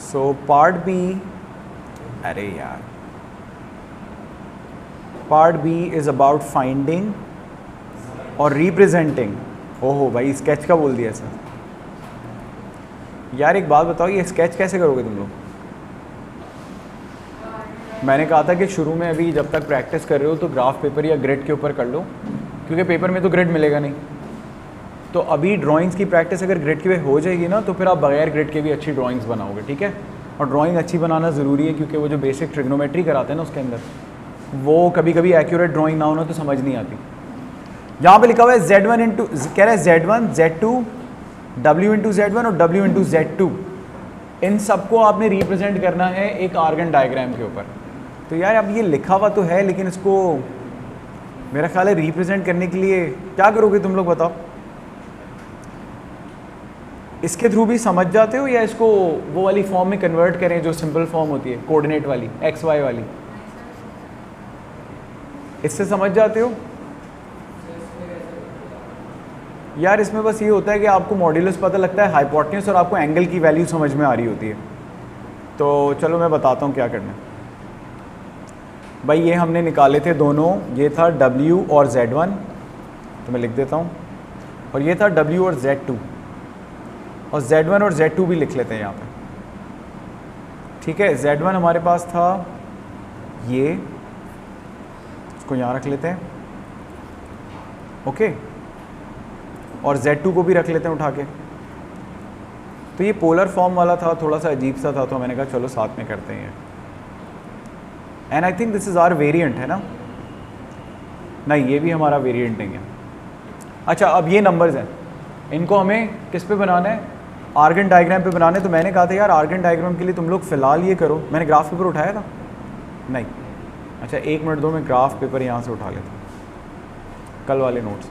सो पार्ट बी, अरे यार, part b is about finding और रिप्रेजेंटिंग। ओहो भाई, स्केच का बोल दिया सर। यार एक बात बताओ, ये स्केच कैसे करोगे तुम लोग? मैंने कहा था कि शुरू में अभी जब तक प्रैक्टिस कर रहे हो तो ग्राफ पेपर या ग्रिड के ऊपर कर लो, क्योंकि पेपर में तो ग्रिड मिलेगा नहीं। तो अभी ड्राइंग्स की प्रैक्टिस अगर ग्रिड के हो जाएगी ना, तो फिर आप बगैर ग्रिड के भी अच्छी ड्राइंग्स बनाओगे, ठीक है। और ड्राइंग अच्छी बनाना ज़रूरी है, क्योंकि वो जो बेसिक ट्रिग्नोमेट्री कराते हैं ना उसके अंदर, वो कभी कभी एक्यूरेट ड्राइंग ना होना तो समझ नहीं आती। यहाँ पे लिखा हुआ है Z1 इंटू, कह रहा है Z1 Z2 W into Z1 और W इंटू Z2। इन सबको आपने रिप्रेजेंट करना है एक आर्गन डायग्राम के ऊपर। तो यार अब ये लिखा हुआ तो है, लेकिन इसको मेरा ख्याल है रिप्रेजेंट करने के लिए क्या करोगे तुम लोग बताओ? इसके थ्रू भी समझ जाते हो या इसको वो वाली फॉर्म में कन्वर्ट करें जो सिंपल फॉर्म होती है कोऑर्डिनेट वाली, XY वाली? इससे समझ जाते हो? यार इसमें बस ये होता है कि आपको मॉड्यूलस पता लगता है, हाइपोटेन्यूज और आपको एंगल की वैल्यू समझ में आ रही होती है। तो चलो मैं बताता हूँ क्या करना है। भाई ये हमने निकाले थे दोनों, ये था W और Z1, तो मैं लिख देता हूँ, और ये था W और Z2, और Z1 और Z2 भी लिख लेते हैं यहाँ पे, ठीक है। Z1 हमारे पास था ये, इसको यहाँ रख लेते हैं, ओके। और Z2 को भी रख लेते हैं उठा के। तो ये पोलर फॉर्म वाला था, थोड़ा सा अजीब सा था, तो मैंने कहा चलो साथ में करते हैं। And I think this is our variant, है ना? नहीं, ये भी हमारा वेरिएंट नहीं है। अच्छा, अब ये नंबर्स हैं, इनको हमें किस पे बनाना है? आर्गन डायग्राम पे बनाना है। तो मैंने कहा था यार आर्गन डायग्राम के लिए तुम लोग फ़िलहाल ये करो। मैंने ग्राफ पेपर उठाया था? नहीं। अच्छा 1 मिनट दो, मैं ग्राफ पेपर यहाँ से उठा लेता हूँ, कल वाले नोट्स।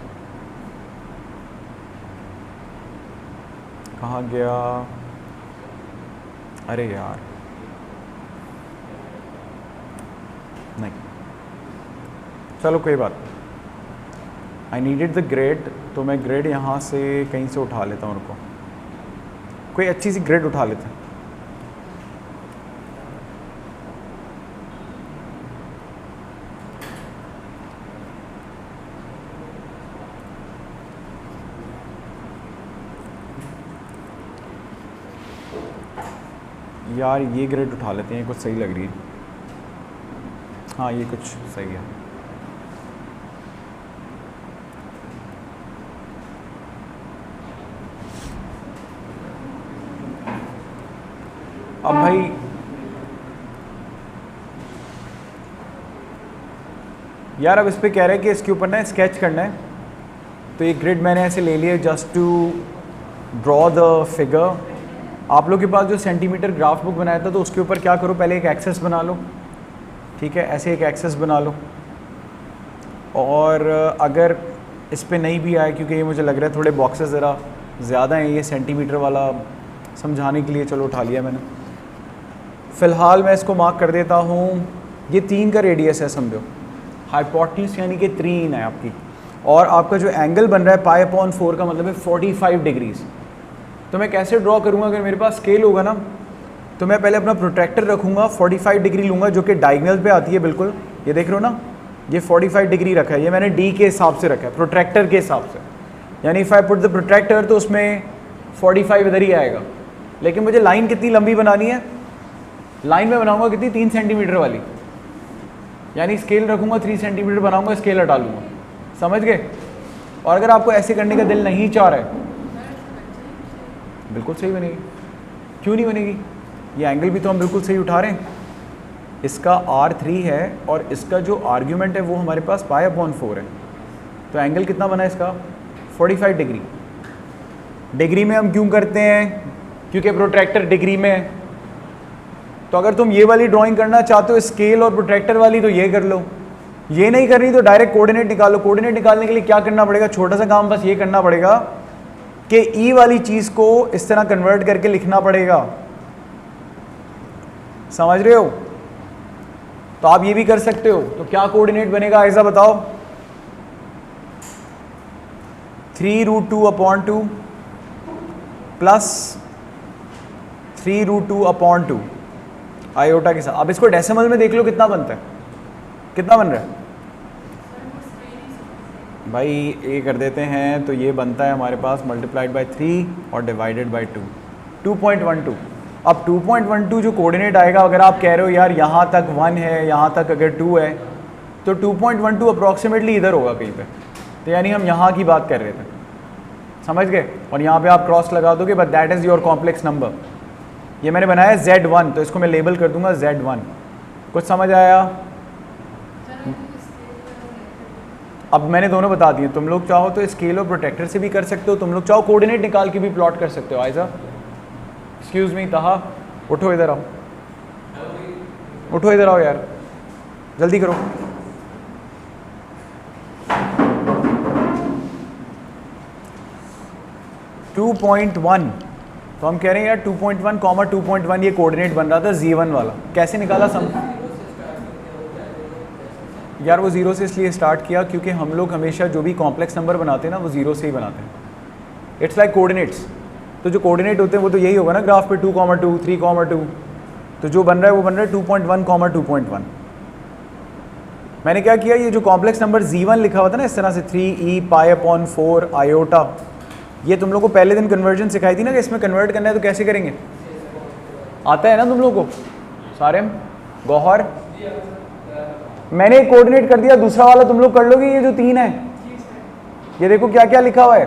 कहाँ गया? अरे यार नहीं, चलो कोई बात। आई नीडेड द ग्रेड, तो मैं ग्रेड यहाँ से कहीं से उठा लेता हूँ, उनको कोई अच्छी सी ग्रेड उठा लेते हैं। यार ये ग्रेड उठा लेते हैं, कुछ सही लग रही है। हाँ ये कुछ सही है। अब भाई यार अब इस पे कह रहे हैं कि इसके ऊपर ना स्केच करना है, तो ये ग्रिड मैंने ऐसे ले लिया just to draw the figure. आप लोग के पास जो सेंटीमीटर ग्राफ बुक बनाया था तो उसके ऊपर क्या करो, पहले एक एक्सेस बना लो, ठीक है, ऐसे एक एक्सेस बना लो। और अगर इस पे नहीं भी आए, क्योंकि ये मुझे लग रहा है थोड़े बॉक्सेस ज़रा ज़्यादा हैं, ये सेंटीमीटर वाला समझाने के लिए चलो उठा लिया मैंने। फ़िलहाल मैं इसको मार्क कर देता हूँ, ये 3 का रेडियस है समझो, हाइपोटेन्यूज यानी कि 3 है आपकी, और आपका जो एंगल बन रहा है π/4 का मतलब है 45 डिग्रीज। तो मैं कैसे ड्रॉ करूँगा, अगर मेरे पास स्केल होगा ना तो मैं पहले अपना प्रोट्रैक्टर रखूँगा, 45 डिग्री लूँगा जो कि डायगनल पे आती है बिल्कुल, ये देख रहे हो ना, ये 45 डिग्री रखा है, ये मैंने डी के हिसाब से रखा है, प्रोट्रैक्टर के हिसाब से, यानी if I put the protractor तो उसमें 45 इधर ही आएगा। लेकिन मुझे लाइन कितनी लंबी बनानी है, लाइन में बनाऊँगा कितनी, 3 सेंटीमीटर वाली, यानी स्केल रखूँगा 3 सेंटीमीटर बनाऊँगा, स्केल हटा लूँगा, समझ गए। और अगर आपको ऐसे करने का दिल नहीं चाह रहा है, बिल्कुल सही बनेगी, क्यों नहीं बनेगी, ये एंगल भी तो हम बिल्कुल सही उठा रहे हैं, इसका R3 है और इसका जो आर्ग्यूमेंट है वो हमारे पास π/4 है, तो एंगल कितना बना है इसका 45 डिग्री। डिग्री में हम क्यों करते हैं, क्योंकि प्रोट्रैक्टर डिग्री में है। तो अगर तुम ये वाली ड्राइंग करना चाहते हो स्केल और प्रोट्रैक्टर वाली तो ये कर लो, ये नहीं करनी तो डायरेक्ट कोऑर्डिनेट निकालो। कोऑर्डिनेट निकालने के लिए क्या करना पड़ेगा, छोटा सा काम बस ये करना पड़ेगा कि ई वाली चीज़ को इस तरह कन्वर्ट करके लिखना पड़ेगा, समझ रहे हो। तो आप ये भी कर सकते हो, तो क्या कोऑर्डिनेट बनेगा ऐसा बताओ, 3√2/2 प्लस 3√2/2 आयोटा के साथ। अब इसको डेसिमल में देख लो कितना बनता है, कितना बन रहा है भाई, ये कर देते हैं, तो ये बनता है हमारे पास मल्टीप्लाइड बाय 3 और डिवाइडेड बाय 2, 2.12। अब 2.12 जो कोऑर्डिनेट आएगा, अगर आप कह रहे हो यार यहाँ तक 1 है, यहाँ तक अगर 2 है, तो 2.12 अप्रॉक्सीमेटली इधर होगा कहीं पे, तो यानी हम यहाँ की बात कर रहे थे, समझ गए। और यहाँ पे आप क्रॉस लगा दोगे, but that is your complex number. ये मैंने बनाया Z1, तो इसको मैं लेबल कर दूंगा Z1। कुछ समझ आया। अब मैंने दोनों बता दिए, तुम लोग चाहो तो स्केल और प्रोटेक्टर से भी कर सकते हो, तुम लोग चाहो कोऑर्डिनेट निकाल के भी प्लॉट कर सकते हो। आयजा, एक्सक्यूज मी, तहा उठो, इधर आओ, उठो इधर आओ यार, जल्दी करो। टू 2.1, तो हम कह रहे हैं यार 2.1, 2.1 ये कोऑर्डिनेट बन रहा था Z1 वाला, कैसे निकाला यार वो ज़ीरो से इसलिए स्टार्ट किया क्योंकि हम लोग हमेशा जो भी कॉम्प्लेक्स नंबर बनाते हैं ना वो ज़ीरो से ही बनाते हैं। इट्स लाइक कोऑर्डिनेट्स, तो जो कोऑर्डिनेट होते हैं वो तो यही होगा ना ग्राफ पे, 2,2, 3,2, तो जो बन रहा है वो बन रहा है 2.1, 2.1। मैंने क्या किया, ये जो कॉम्प्लेक्स नंबर Z1 लिखा हुआ था ना इस तरह से 3e π/4 आयोटा, ये तुम लोग को पहले दिन कन्वर्जन सिखाई थी ना कि इसमें कन्वर्ट करना है तो कैसे करेंगे, आता है ना तुम लोग को सारे गौहर। मैंने एक कोऑर्डिनेट कर दिया, दूसरा वाला तुम लोग कर लोगे, ये जो 3 है, ये देखो क्या क्या लिखा हुआ है।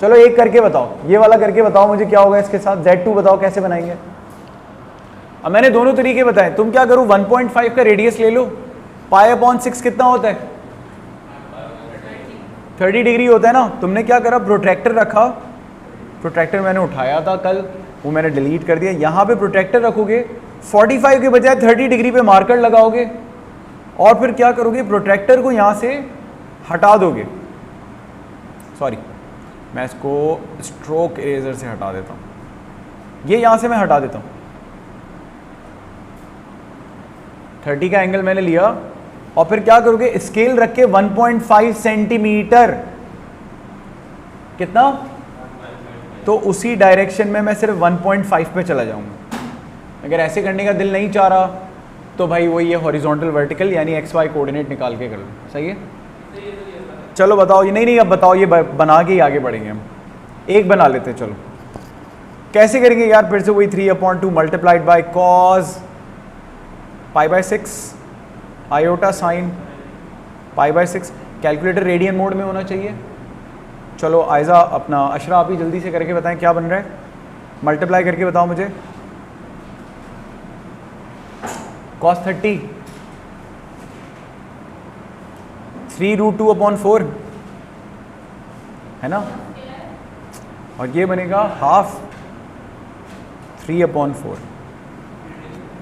चलो एक करके बताओ, ये वाला करके बताओ मुझे क्या होगा इसके साथ, Z2 बताओ कैसे बनाएंगे। अब मैंने दोनों तरीके बताए, तुम क्या करो 1.5 का रेडियस ले लो, π/6 कितना होता है 30 डिग्री होता है ना। तुमने क्या करा, प्रोट्रैक्टर रखा, प्रोट्रैक्टर मैंने उठाया था कल, वो मैंने डिलीट कर दिया। यहाँ पे प्रोट्रैक्टर रखोगे, 45 के बजाय 30 डिग्री पे मार्कर लगाओगे, और फिर क्या करोगे, प्रोट्रैक्टर को यहाँ से हटा दोगे। सॉरी, मैं इसको स्ट्रोक इरेजर से हटा देता हूँ, ये यहाँ से मैं हटा देता हूँ। 30 का एंगल मैंने लिया, और फिर क्या करोगे, स्केल रख के 1.5 सेंटीमीटर, कितना, तो उसी डायरेक्शन में मैं सिर्फ 1.5 पे चला जाऊंगा। अगर ऐसे करने का दिल नहीं चाह रहा तो भाई वो ये हॉरिजॉन्टल वर्टिकल यानी XY कोऑर्डिनेट निकाल के कर लो, सही है। चलो बताओ, ये नहीं अब बताओ, ये बना के ही आगे बढ़ेंगे हम, एक बना लेते हैं। चलो कैसे करेंगे यार, फिर से वही 3/2 multiplied by cos π/6 iota sine π/6। Calculator radian mode में होना चाहिए। चलो आयजा, अपना अशरा आप ही जल्दी से करके बताएं क्या बन रहा है, मल्टीप्लाई करके बताओ मुझे। cos 30 3√2/4 है ना, और ये बनेगा हाफ 3/4।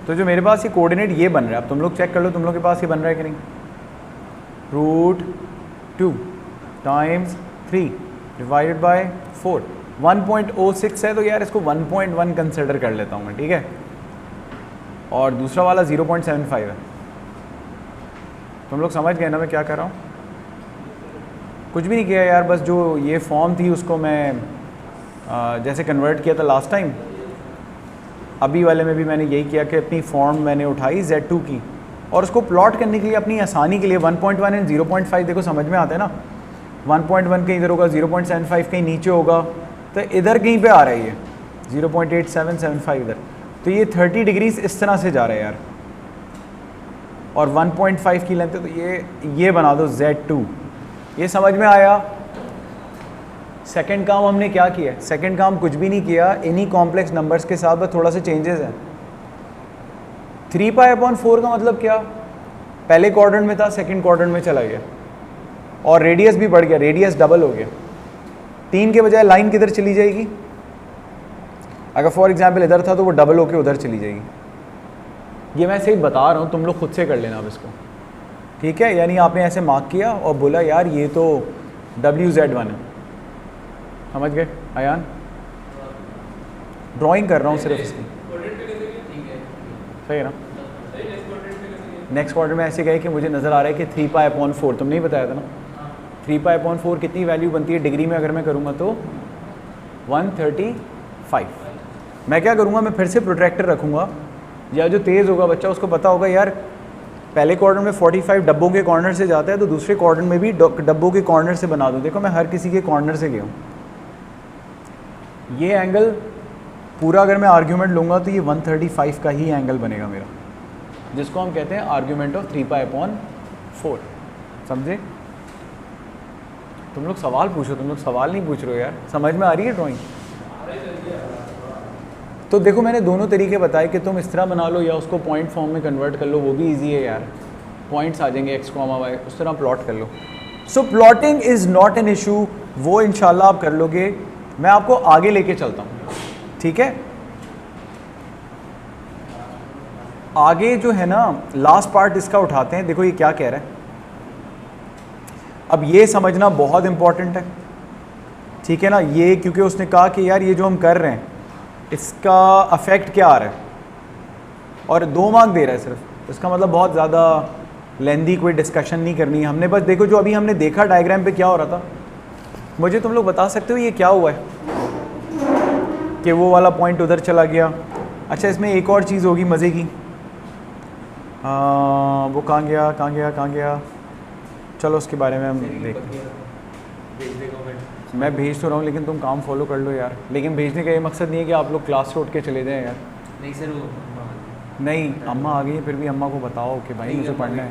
तो जो मेरे पास ये कोऑर्डिनेट ये बन रहा है, अब तुम लोग चेक कर लो तुम लोग के पास ये बन रहा है कि नहीं। √2 टाइम्स 3 डिवाइडेड बाय 4 1.06 है, तो यार इसको 1.1 कंसिडर कर लेता हूँ मैं, ठीक है। और दूसरा वाला 0.75 है। तुम लोग समझ गए ना मैं क्या कर रहा हूँ? कुछ भी नहीं किया यार, बस जो ये फॉर्म थी उसको मैं जैसे कन्वर्ट किया था लास्ट टाइम, अभी वाले में भी मैंने यही किया कि अपनी फॉर्म मैंने उठाई Z2 की, और उसको प्लॉट करने के लिए अपनी आसानी के लिए 1.1 एंड 0.5 देखो समझ में आता है ना। 1.1 कहीं इधर होगा, 0.75 कहीं नीचे होगा, तो इधर कहीं पे आ रहा है ये 0.8775 इधर, तो ये 30 डिग्रीज इस तरह से जा रहा है यार, और 1.5 की लेंथ है, तो ये बना दो Z2। ये समझ में आया? सेकंड काम हमने क्या किया? सेकंड काम कुछ भी नहीं किया, इन्हीं कॉम्प्लेक्स नंबर्स के साथ बस थोड़ा सा चेंजेस हैं। 3π/4 का मतलब क्या? पहले क्वाड्रेंट में था, सेकंड क्वाड्रेंट में चला गया, और रेडियस भी बढ़ गया, रेडियस डबल हो गया। 3 के बजाय लाइन किधर चली जाएगी? अगर फॉर एग्जांपल इधर था तो वो डबल होके उधर चली जाएगी। ये मैं ऐसे ही बता रहा हूँ, तुम लोग खुद से कर लेना अब इसको, ठीक है। यानी आपने ऐसे मार्क किया और बोला यार ये तो WZ1 है, समझ गए अयान? ड्राइंग कर रहा हूँ सिर्फ इसकी, सही है ना। नेक्स्ट क्वार्टर में ऐसे गए कि मुझे नज़र आ रहा है कि 3π/4, तुमने ही बताया था ना 3π/4 कितनी वैल्यू बनती है डिग्री में? अगर मैं करूँगा तो 135। मैं क्या करूँगा, मैं फिर से प्रोट्रैक्टर रखूँगा, या जो तेज़ होगा बच्चा उसको पता होगा यार पहले क्वाड्रेंट में 45 डब्बों के कॉर्नर से जाता है, तो दूसरे क्वाड्रेंट में भी डब्बों के कॉर्नर से बना दूँ। देखो मैं हर किसी के कॉर्नर से गया हूँ। ये एंगल पूरा अगर मैं आर्ग्यूमेंट लूँगा तो ये 135 का ही एंगल बनेगा मेरा, जिसको हम कहते हैं आर्ग्यूमेंट ऑफ 3π/4। समझे? तुम लोग सवाल पूछो, तुम लोग सवाल नहीं पूछ रहे हो यार। समझ में आ रही है ड्राइंग? तो देखो मैंने दोनों तरीके बताए कि तुम इस तरह बना लो या उसको पॉइंट फॉर्म में कन्वर्ट कर लो, वो भी ईजी है यार। पॉइंट्स आ जाएंगे x, y, उस तरह प्लॉट कर लो। So plotting is not an issue, वो इंशाल्लाह आप कर लोगे। मैं आपको आगे लेके चलता हूँ, ठीक है। आगे जो है ना लास्ट पार्ट इसका उठाते हैं। देखो ये क्या कह रहा है, अब ये समझना बहुत इंपॉर्टेंट है, ठीक है ना। ये क्योंकि उसने कहा कि यार ये जो हम कर रहे हैं इसका अफेक्ट क्या आ रहा है, और 2 मार्क दे रहा है सिर्फ, इसका मतलब बहुत ज़्यादा लेंदी कोई डिस्कशन नहीं करनी है हमने। बस देखो जो अभी हमने देखा डायग्राम पे क्या हो रहा था, मुझे तुम लोग बता सकते हो ये क्या हुआ है कि वो वाला पॉइंट उधर चला गया। अच्छा इसमें एक और चीज़ होगी मज़े की, वो कहाँ गया कहाँ गया कहाँ गया, चलो उसके बारे में हम देखते हैं। मैं भेज तो रहा हूँ लेकिन तुम काम फॉलो कर लो यार। लेकिन भेजने का ये मकसद नहीं है कि आप लोग क्लास से उठ के चले जाएँ यार। नहीं सर, वो नहीं, अम्मा आ गई है, फिर भी अम्मा को बताओ कि भाई मुझे पढ़ना है।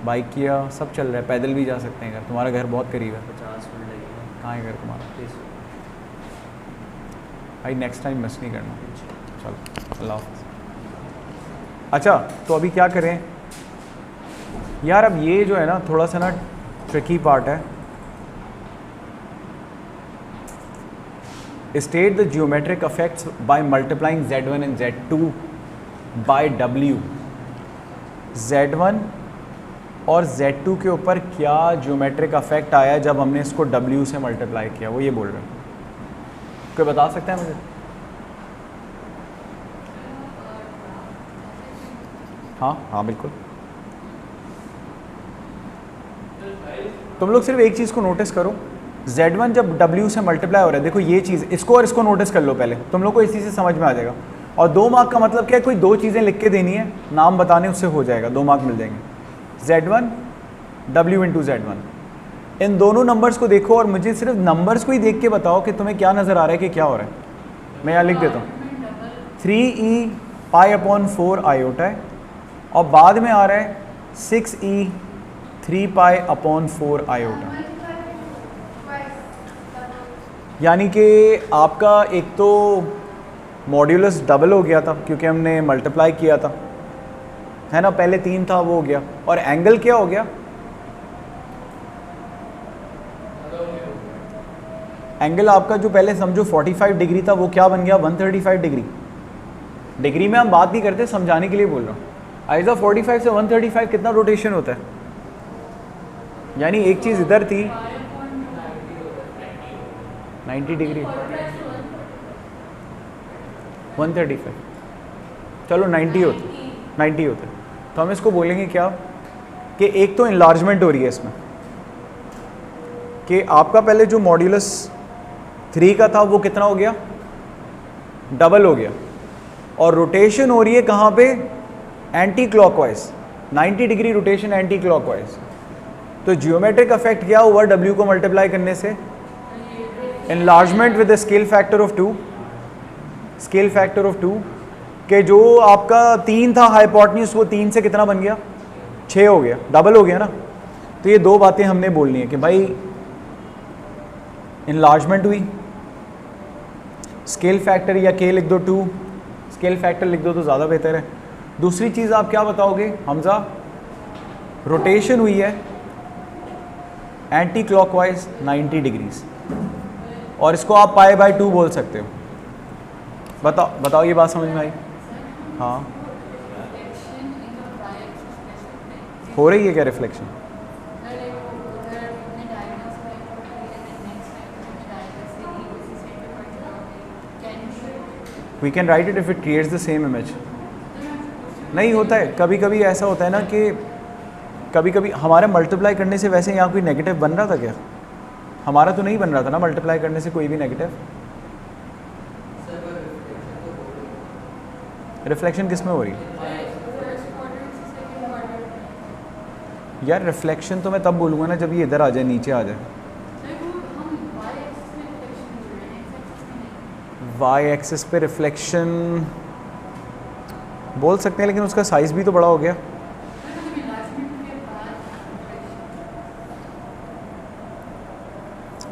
बाइक किया, सब चल रहा है, पैदल भी जा सकते हैं घर, तुम्हारा घर बहुत करीब है। 50 मिनट लगेगा। कहाँ है घर तुम्हारा? भाई नेक्स्ट टाइम मिस नहीं करना। चलो अल्लाह हाफ़िज़। अच्छा तो अभी क्या करें यार, अब ये जो है ना थोड़ा सा ना ट्रिकी पार्ट है। State the geometric effects by multiplying Z1 and Z2 by W। Z1 और Z2 के ऊपर क्या जियोमेट्रिक अफेक्ट आया जब हमने इसको W से मल्टीप्लाई किया, वो ये बोल रहे हैं। कोई बता सकता है मुझे? हाँ हाँ बिल्कुल। तुम लोग सिर्फ एक चीज़ को नोटिस करो, Z1 जब W से मल्टीप्लाई हो रहा है, देखो ये चीज़, इसको और इसको नोटिस कर लो पहले, तुम लोग को इसी से समझ में आ जाएगा। और 2 मार्क का मतलब क्या है, कोई 2 चीज़ें लिख के देनी है, नाम बताने, उससे हो जाएगा, 2 मार्क मिल जाएंगे। Z1 W इंटू Z1, इन दोनों नंबर्स को देखो और मुझे सिर्फ नंबर्स को ही देख के बताओ कि तुम्हें क्या नज़र आ रहा है कि क्या हो रहा है। मैं यहाँ लिख देता हूँ 3e π/4 आयोटा है, और बाद में आ रहा है 6e 3π/4 आयोटा। यानी कि आपका एक तो मॉड्यूलस डबल हो गया था क्योंकि हमने मल्टीप्लाई किया था, है ना, पहले 3 था वो हो गया, और एंगल क्या हो गया, एंगल आपका जो पहले समझो 45 डिग्री था वो क्या बन गया 135 डिग्री। डिग्री में हम बात नहीं करते, समझाने के लिए बोल रहा हूँ। आइजा 45 से 135 कितना रोटेशन होता है, यानी एक चीज़ इधर थी 90 डिग्री 135, चलो 90 होते। तो हम इसको बोलेंगे क्या कि एक तो इनलार्जमेंट हो रही है इसमें, कि आपका पहले जो मॉड्यूलस 3 का था वो कितना हो गया, डबल हो गया, और रोटेशन हो रही है कहाँ पे, anti clockwise, 90 degree rotation anti clockwise. तो जियोमेट्रिक इफेक्ट क्या हुआ W को मल्टीप्लाई करने से, enlargement with scale factor of 2, scale factor of 2, कि जो आपका 3 था हाइपोटेन्यूज वो 3 से कितना बन गया 6 हो गया, डबल हो गया ना। तो ये दो बातें हमने बोलनी है कि भाई इनलार्जमेंट हुई, स्केल फैक्टर या के लिख दो 2, स्केल फैक्टर लिख दो तो ज़्यादा बेहतर है। दूसरी चीज़ आप क्या बताओगे हमजा, रोटेशन हुई है एंटी क्लॉकवाइज 90 डिग्रीज, और इसको आप पाई बाय 2 बोल सकते हो। बताओ ये बात समझ में आई? हाँ, हो रही है क्या reflection? We can write it if it creates the same image. नहीं होता है, कभी कभी ऐसा होता है ना कि कभी कभी हमारे मल्टीप्लाई करने से वैसे यहाँ कोई नेगेटिव बन रहा था क्या? हमारा तो नहीं बन रहा था ना मल्टीप्लाई करने से कोई भी नेगेटिव। रिफ्लेक्शन किस में हो रही है यार? रिफ्लेक्शन तो मैं तब बोलूँगा ना जब ये इधर आ जाए, नीचे आ जाए। वाई एक्सिस पे रिफ्लेक्शन बोल सकते हैं, लेकिन उसका साइज भी तो बड़ा हो गया।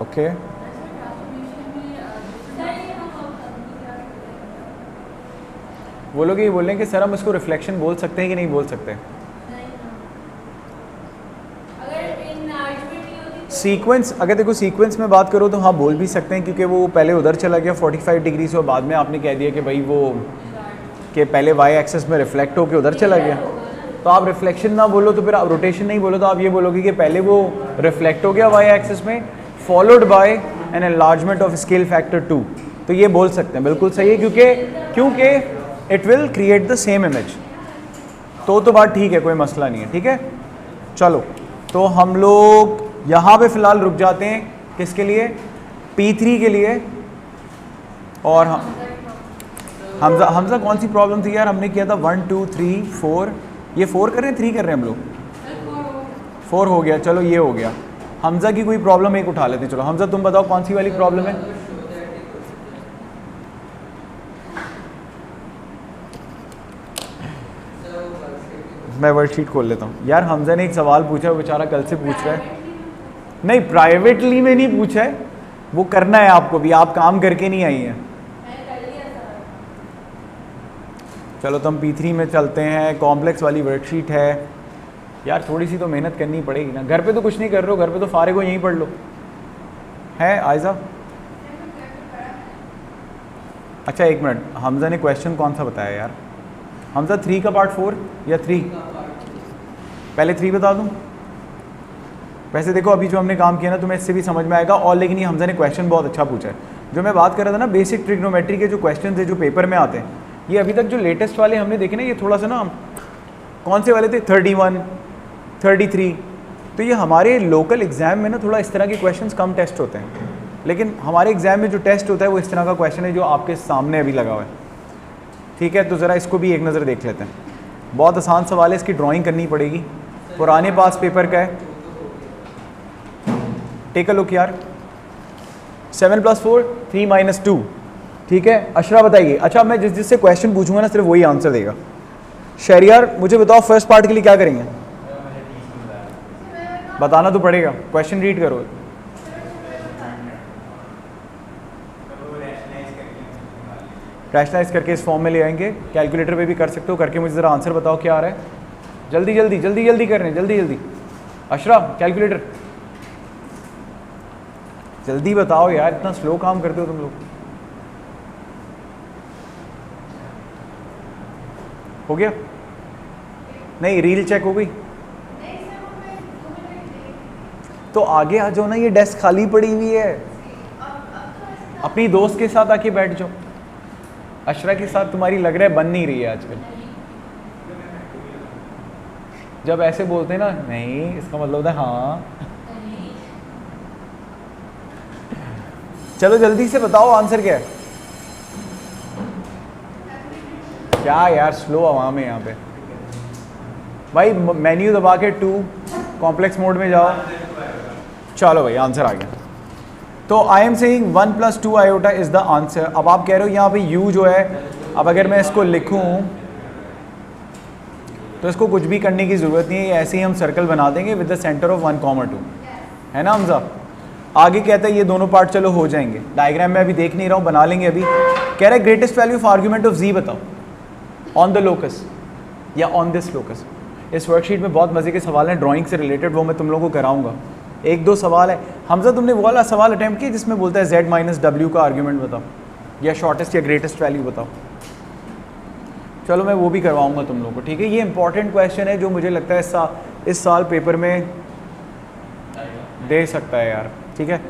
ओके वो लोग ये बोल रहे हैं कि सर हम इसको रिफ्लेक्शन बोल सकते हैं कि नहीं बोल सकते? सीक्वेंस, अगर देखो सीक्वेंस में बात करो तो हाँ बोल भी सकते हैं, क्योंकि वो पहले उधर चला गया 45 डिग्री से और बाद में आपने कह दिया कि भाई वो कि पहले वाई एक्सिस में रिफ्लेक्ट होकर उधर चला गया। तो आप रिफ्लेक्शन ना बोलो तो फिर आप रोटेशन नहीं बोलो तो आप ये बोलोगे कि पहले वो रिफ्लेक्ट हो गया वाई एक्सिस में, followed by an enlargement of scale factor 2। तो ये बोल सकते हैं, बिल्कुल सही है, क्योंकि it will create the same image. तो बात ठीक है, कोई मसला नहीं है, ठीक है। चलो तो हम लोग यहाँ पे फ़िलहाल रुक जाते हैं, किसके लिए, P3 के लिए। और हमजा कौन सी प्रॉब्लम थी यार? हमने किया था 1 2 3 4, ये 4 कर रहे हैं 3 कर रहे हैं हम लोग? 4 हो गया, चलो ये हो गया। हमजा की कोई प्रॉब्लम एक उठा लेते हैं। चलो हमजा तुम बताओ कौन सी वाली प्रॉब्लम है? मैं वर्कशीट खोल लेता हूँ यार। हमजा ने एक सवाल पूछा, वो बेचारा कल से पूछ रहा है। नहीं, प्राइवेटली में नहीं पूछा है, वो करना है आपको भी, आप काम करके नहीं आई हैं। चलो तो हम P3 में चलते हैं। कॉम्प्लेक्स वाली वर्कशीट है यार, थोड़ी सी तो मेहनत करनी पड़ेगी ना। घर पे तो कुछ नहीं कर रहे हो, घर पे तो फारिग हो, यहीं पढ़ लो। है आयजा? अच्छा एक मिनट, हमजा ने क्वेश्चन कौन सा बताया यार? हमजा 3 का पार्ट 4 या 3? पहले 3 बता दूं? वैसे देखो अभी जो हमने काम किया ना तुम्हें इससे भी समझ में आएगा। और लेकिन ये हमजा ने क्वेश्चन बहुत अच्छा पूछा है। जो मैं बात कर रहा था ना बेसिक ट्रिग्नोमेट्री के जो क्वेश्चन थे जो पेपर में आते हैं, ये अभी तक जो लेटेस्ट वाले हमने देखे ना, ये थोड़ा सा ना कौन से वाले थे, 31 33। तो ये हमारे लोकल एग्ज़ाम में ना थोड़ा इस तरह के क्वेश्चन कम टेस्ट होते हैं, लेकिन हमारे एग्ज़ाम में जो टेस्ट होता है वो इस तरह का क्वेश्चन है जो आपके सामने अभी लगा हुआ है। ठीक है, तो ज़रा इसको भी एक नज़र देख लेते हैं। बहुत आसान सवाल है, इसकी ड्राइंग करनी पड़ेगी। पुराने पास पेपर का है, टेक अ लुक यार। 7 + 4 3 - 2। ठीक है, अशरा बताइए। अच्छा मैं जिससे क्वेश्चन पूछूंगा ना सिर्फ वही आंसर देगा। शहरियार मुझे बताओ फर्स्ट पार्ट के लिए क्या करेंगे? बताना तो पड़ेगा, क्वेश्चन रीड करो। रैशनलाइज करके इस फॉर्म में ले आएंगे। कैलकुलेटर पे भी कर सकते हो, करके मुझे ज़रा आंसर बताओ क्या आ रहा है। जल्दी जल्दी जल्दी जल्दी कर रहे हैं, जल्दी जल्दी। अशरफ कैलकुलेटर जल्दी बताओ यार, इतना स्लो काम करते हो तुम लोग। हो गया? नहीं, रील चेक हो गई? तो आगे आ जाओ ना, ये डेस्क खाली पड़ी हुई है। अपनी दोस्त के साथ आके बैठ जाओ। अशरा के साथ तुम्हारी लग रहा है बन नहीं रही है आजकल। जब ऐसे बोलते हैं ना नहीं, इसका मतलब होता है हाँ। चलो जल्दी से बताओ आंसर क्या है। क्या यार स्लो आवाम है यहाँ पे भाई। मेन्यू दबा के 2 कॉम्प्लेक्स मोड में जाओ। चलो भाई आंसर आ गया। तो I am saying 1 + 2 iota is the answer. अब आप कह रहे हो यहाँ पे u जो है, अब अगर मैं इसको लिखूँ तो इसको कुछ भी करने की ज़रूरत नहीं है, ऐसे ही हम सर्कल बना देंगे विद द सेंटर ऑफ 1,2 है ना हमजा। आगे कहता है ये दोनों पार्ट चलो हो जाएंगे। डायग्राम में अभी देख नहीं रहा हूँ, बना लेंगे अभी। कह रहा है greatest value of argument of z बताओ ऑन द लोकस या ऑन दिस लोकस। इस वर्कशीट में बहुत मज़े के सवाल हैं ड्राइंग से रिलेटेड, वो मैं तुम लोगों को कराऊंगा। 1-2 सवाल है। हमजा तुमने वो वाला सवाल अटैम्प्ट किया जिसमें बोलता है z - w का आर्ग्यूमेंट बताओ या शॉर्टेस्ट या ग्रेटेस्ट वैल्यू बताओ। चलो मैं वो भी करवाऊंगा तुम लोगों को, ठीक है। ये इंपॉर्टेंट क्वेश्चन है जो मुझे लगता है इस साल पेपर में दे सकता है यार, ठीक है।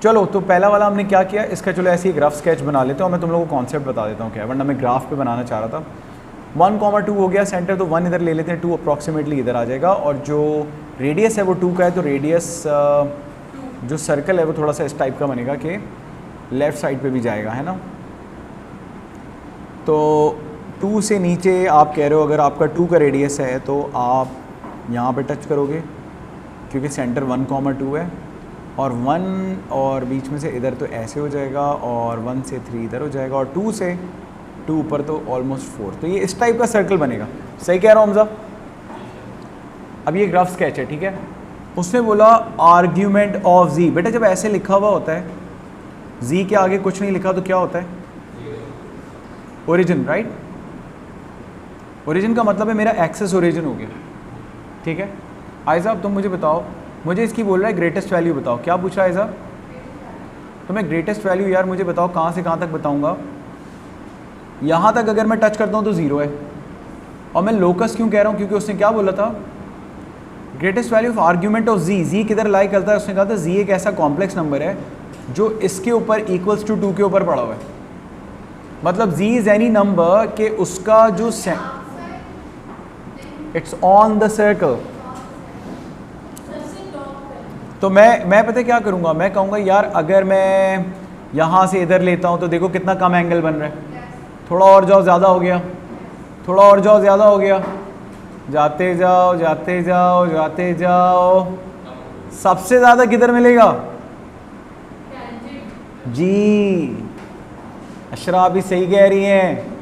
चलो तो पहला वाला हमने क्या किया, इसका चलो ऐसे ही ग्राफ स्केच बना लेते हैं और मैं तुम लोगों को कॉन्सेप्ट बता देता हूँ क्या है, वरना मैं ग्राफ पे बनाना चाह रहा था। 1,2 हो गया सेंटर, तो 1 इधर ले लेते हैं, 2 अप्रॉक्सीमेटली इधर आ जाएगा, और जो रेडियस है वो 2 का है, तो रेडियस जो सर्कल है वो थोड़ा सा इस टाइप का बनेगा कि लेफ़्ट साइड पे भी जाएगा, है ना। तो 2 से नीचे आप कह रहे हो अगर आपका 2 का रेडियस है तो आप यहाँ पे टच करोगे क्योंकि सेंटर 1,2 है, और 1 और बीच में से इधर तो ऐसे हो जाएगा, और 1 से 3 इधर हो जाएगा, और 2 से 2 ऊपर तो ऑलमोस्ट 4। तो ये इस टाइप का सर्कल बनेगा। सही कह रहा हूँ हमजा? अब ये ग्राफ स्केच है, ठीक है। उसने बोला आर्ग्यूमेंट ऑफ z। बेटा जब ऐसे लिखा हुआ होता है, z के आगे कुछ नहीं लिखा तो क्या होता है? Origin, right. ओरिजिन का मतलब है मेरा एक्सेस ओरिजिन हो गया, ठीक है। आयज़ा अब तुम मुझे बताओ, मुझे इसकी बोल रहा है ग्रेटेस्ट वैल्यू बताओ। क्या पूछा आयज़ा? तो मैं ग्रेटेस्ट वैल्यू यार मुझे बताओ कहाँ से कहाँ तक बताऊँगा। यहाँ तक अगर मैं टच करता हूँ तो 0 है, और मैं लोकस क्यों कह रहा हूँ क्योंकि उसने क्या बोला था, greatest value of argument of z किधर लाई करता है। उसने कहा था z एक ऐसा कॉम्प्लेक्स नंबर है जो इसके ऊपर इक्वल्स टू 2 के ऊपर पड़ा हुआ है। मतलब z इज एनी नंबर कि उसका जो इट्स ऑन द सर्कल। तो मैं पता है क्या करूँगा, मैं कहूँगा यार अगर मैं यहाँ से इधर लेता हूँ तो देखो कितना कम एंगल बन रहा है, थोड़ा और जाओ ज़्यादा हो गया, थोड़ा और जाओ ज़्यादा हो गया, जाते जाओ जाते जाओ जाते जाओ, सबसे ज़्यादा किधर मिलेगा? जी, अशरा भी सही कह रही हैं।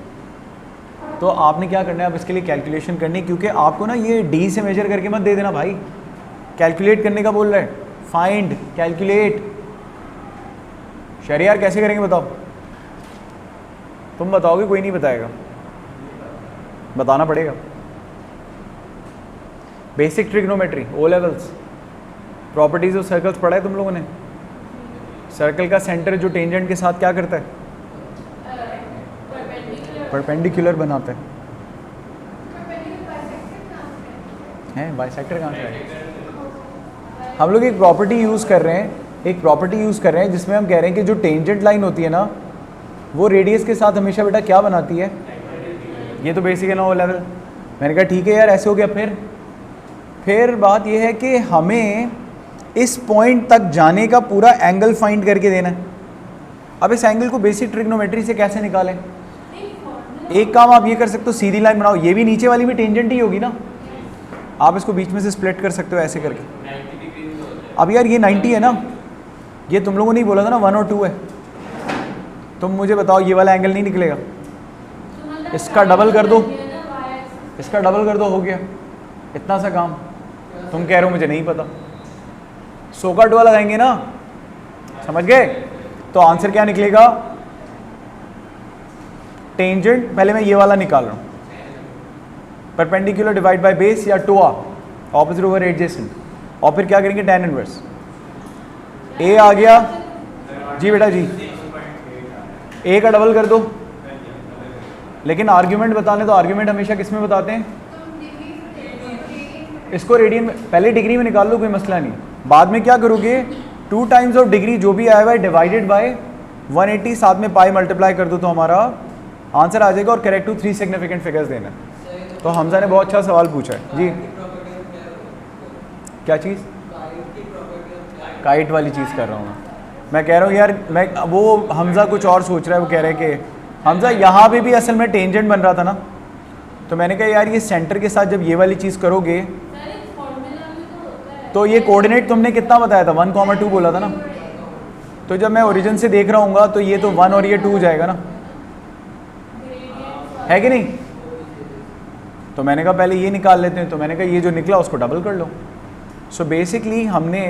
तो आपने क्या करना है, अब इसके लिए कैलकुलेशन करनी है, क्योंकि आपको ना ये डी से मेजर करके मत दे देना भाई, कैलकुलेट करने का बोल रहा है। Find, calculate. शहरियार कैसे करेंगे बताओ? तुम बताओगे, कोई नहीं बताएगा, बताना पड़ेगा। Basic trigonometry O levels, properties of circles पढ़ा है तुम लोगों ने। सर्कल का सेंटर जो टेंजेंट के साथ क्या करता है? परपेंडिकुलर बनाता है। बाइसेक्टर कहाँ से है? हम लोग एक प्रॉपर्टी यूज़ कर रहे हैं, जिसमें हम कह रहे हैं कि जो टेंजेंट लाइन होती है ना वो रेडियस के साथ हमेशा बेटा क्या बनाती है? ये तो बेसिक है ना ओ लेवल। मैंने कहा ठीक है यार ऐसे हो गया। फिर बात ये है कि हमें इस पॉइंट तक जाने का पूरा एंगल फाइंड करके देना है। अब इस एंगल को बेसिक ट्रिग्नोमेट्री से कैसे निकालें? एक काम आप ये कर सकते हो, सीधी लाइन बनाओ, ये भी नीचे वाली भी टेंजेंट ही होगी ना, आप इसको बीच में से स्प्लिट कर सकते हो ऐसे करके। अब यार ये 90 है ना, ये तुम लोगों ने ही बोला था ना 1 और 2 है, तुम मुझे बताओ ये वाला एंगल नहीं निकलेगा? इसका डबल कर दो, इसका डबल कर दो, हो गया इतना सा काम। तुम कह रहे हो मुझे नहीं पता, सोकट वाला लगाएंगे ना, समझ गए? तो आंसर क्या निकलेगा? टेंजेंट, पहले मैं ये वाला निकाल रहा हूँ, परपेंडिकुलर डिवाइड बाय बेस या टोआ, ऑपोजिट ओवर एडजेसेंट, और फिर क्या करेंगे tan इनवर्स। ए आ गया जी बेटा जी, ए का डबल कर दो, लेकिन आर्ग्यूमेंट बताने तो आर्ग्यूमेंट हमेशा किस में बताते हैं, इसको रेडियन में, पहले डिग्री में निकाल लो कोई मसला नहीं, बाद में क्या करोगे 2 टाइम्स ऑफ डिग्री जो भी आया हुआ है डिवाइडेड बाय 180, साथ में पाई मल्टीप्लाई कर दो तो हमारा आंसर आ जाएगा, और करेक्ट टू 3 सिग्निफिकेंट फिगर्स देना। तो हमजा ने बहुत अच्छा सवाल पूछा है जी। क्या चीज़? काइट वाली चीज़ कर रहा हूँ मैं कह रहा हूँ यार, मैं वो हमजा कुछ और सोच रहा है, वो कह रहे हैं कि हमजा यहाँ पे भी असल में टेंजेंट बन रहा था ना, तो मैंने कहा यार ये सेंटर के साथ जब ये वाली चीज़ करोगे तो ये कोऑर्डिनेट तुमने कितना बताया था 1,2 बोला था ना, तो जब मैं ओरिजिन से देख रहा हूँ तो ये तो 1 और ये 2 जाएगा ना, है कि नहीं? तो मैंने कहा पहले ये निकाल लेते हैं, तो मैंने कहा ये जो निकला उसको डबल कर लो। सो बेसिकली हमने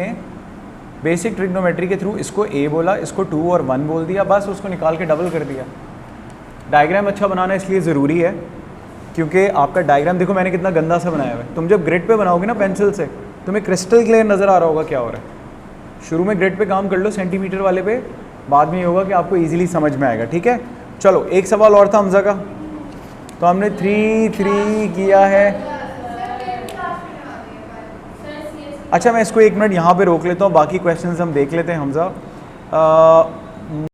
बेसिक ट्रिग्नोमेट्री के थ्रू इसको a बोला, इसको 2 और 1 बोल दिया, बस उसको निकाल के डबल कर दिया। डायग्राम अच्छा बनाना इसलिए ज़रूरी है क्योंकि आपका डायग्राम देखो मैंने कितना गंदा सा बनाया हुआ है, तुम जब ग्रिड पे बनाओगे ना पेंसिल से तुम्हें क्रिस्टल क्लियर नज़र आ रहा होगा क्या हो रहा है। शुरू में ग्रिड पे काम कर लो सेंटीमीटर वाले पे, बाद में ये होगा कि आपको ईजिली समझ में आएगा, ठीक है। चलो एक सवाल और था हमजा का, तो हमने 3 किया है। अच्छा मैं इसको 1 मिनट यहाँ पे रोक लेता हूँ, बाकी क्वेश्चंस हम देख लेते हैं हमजा।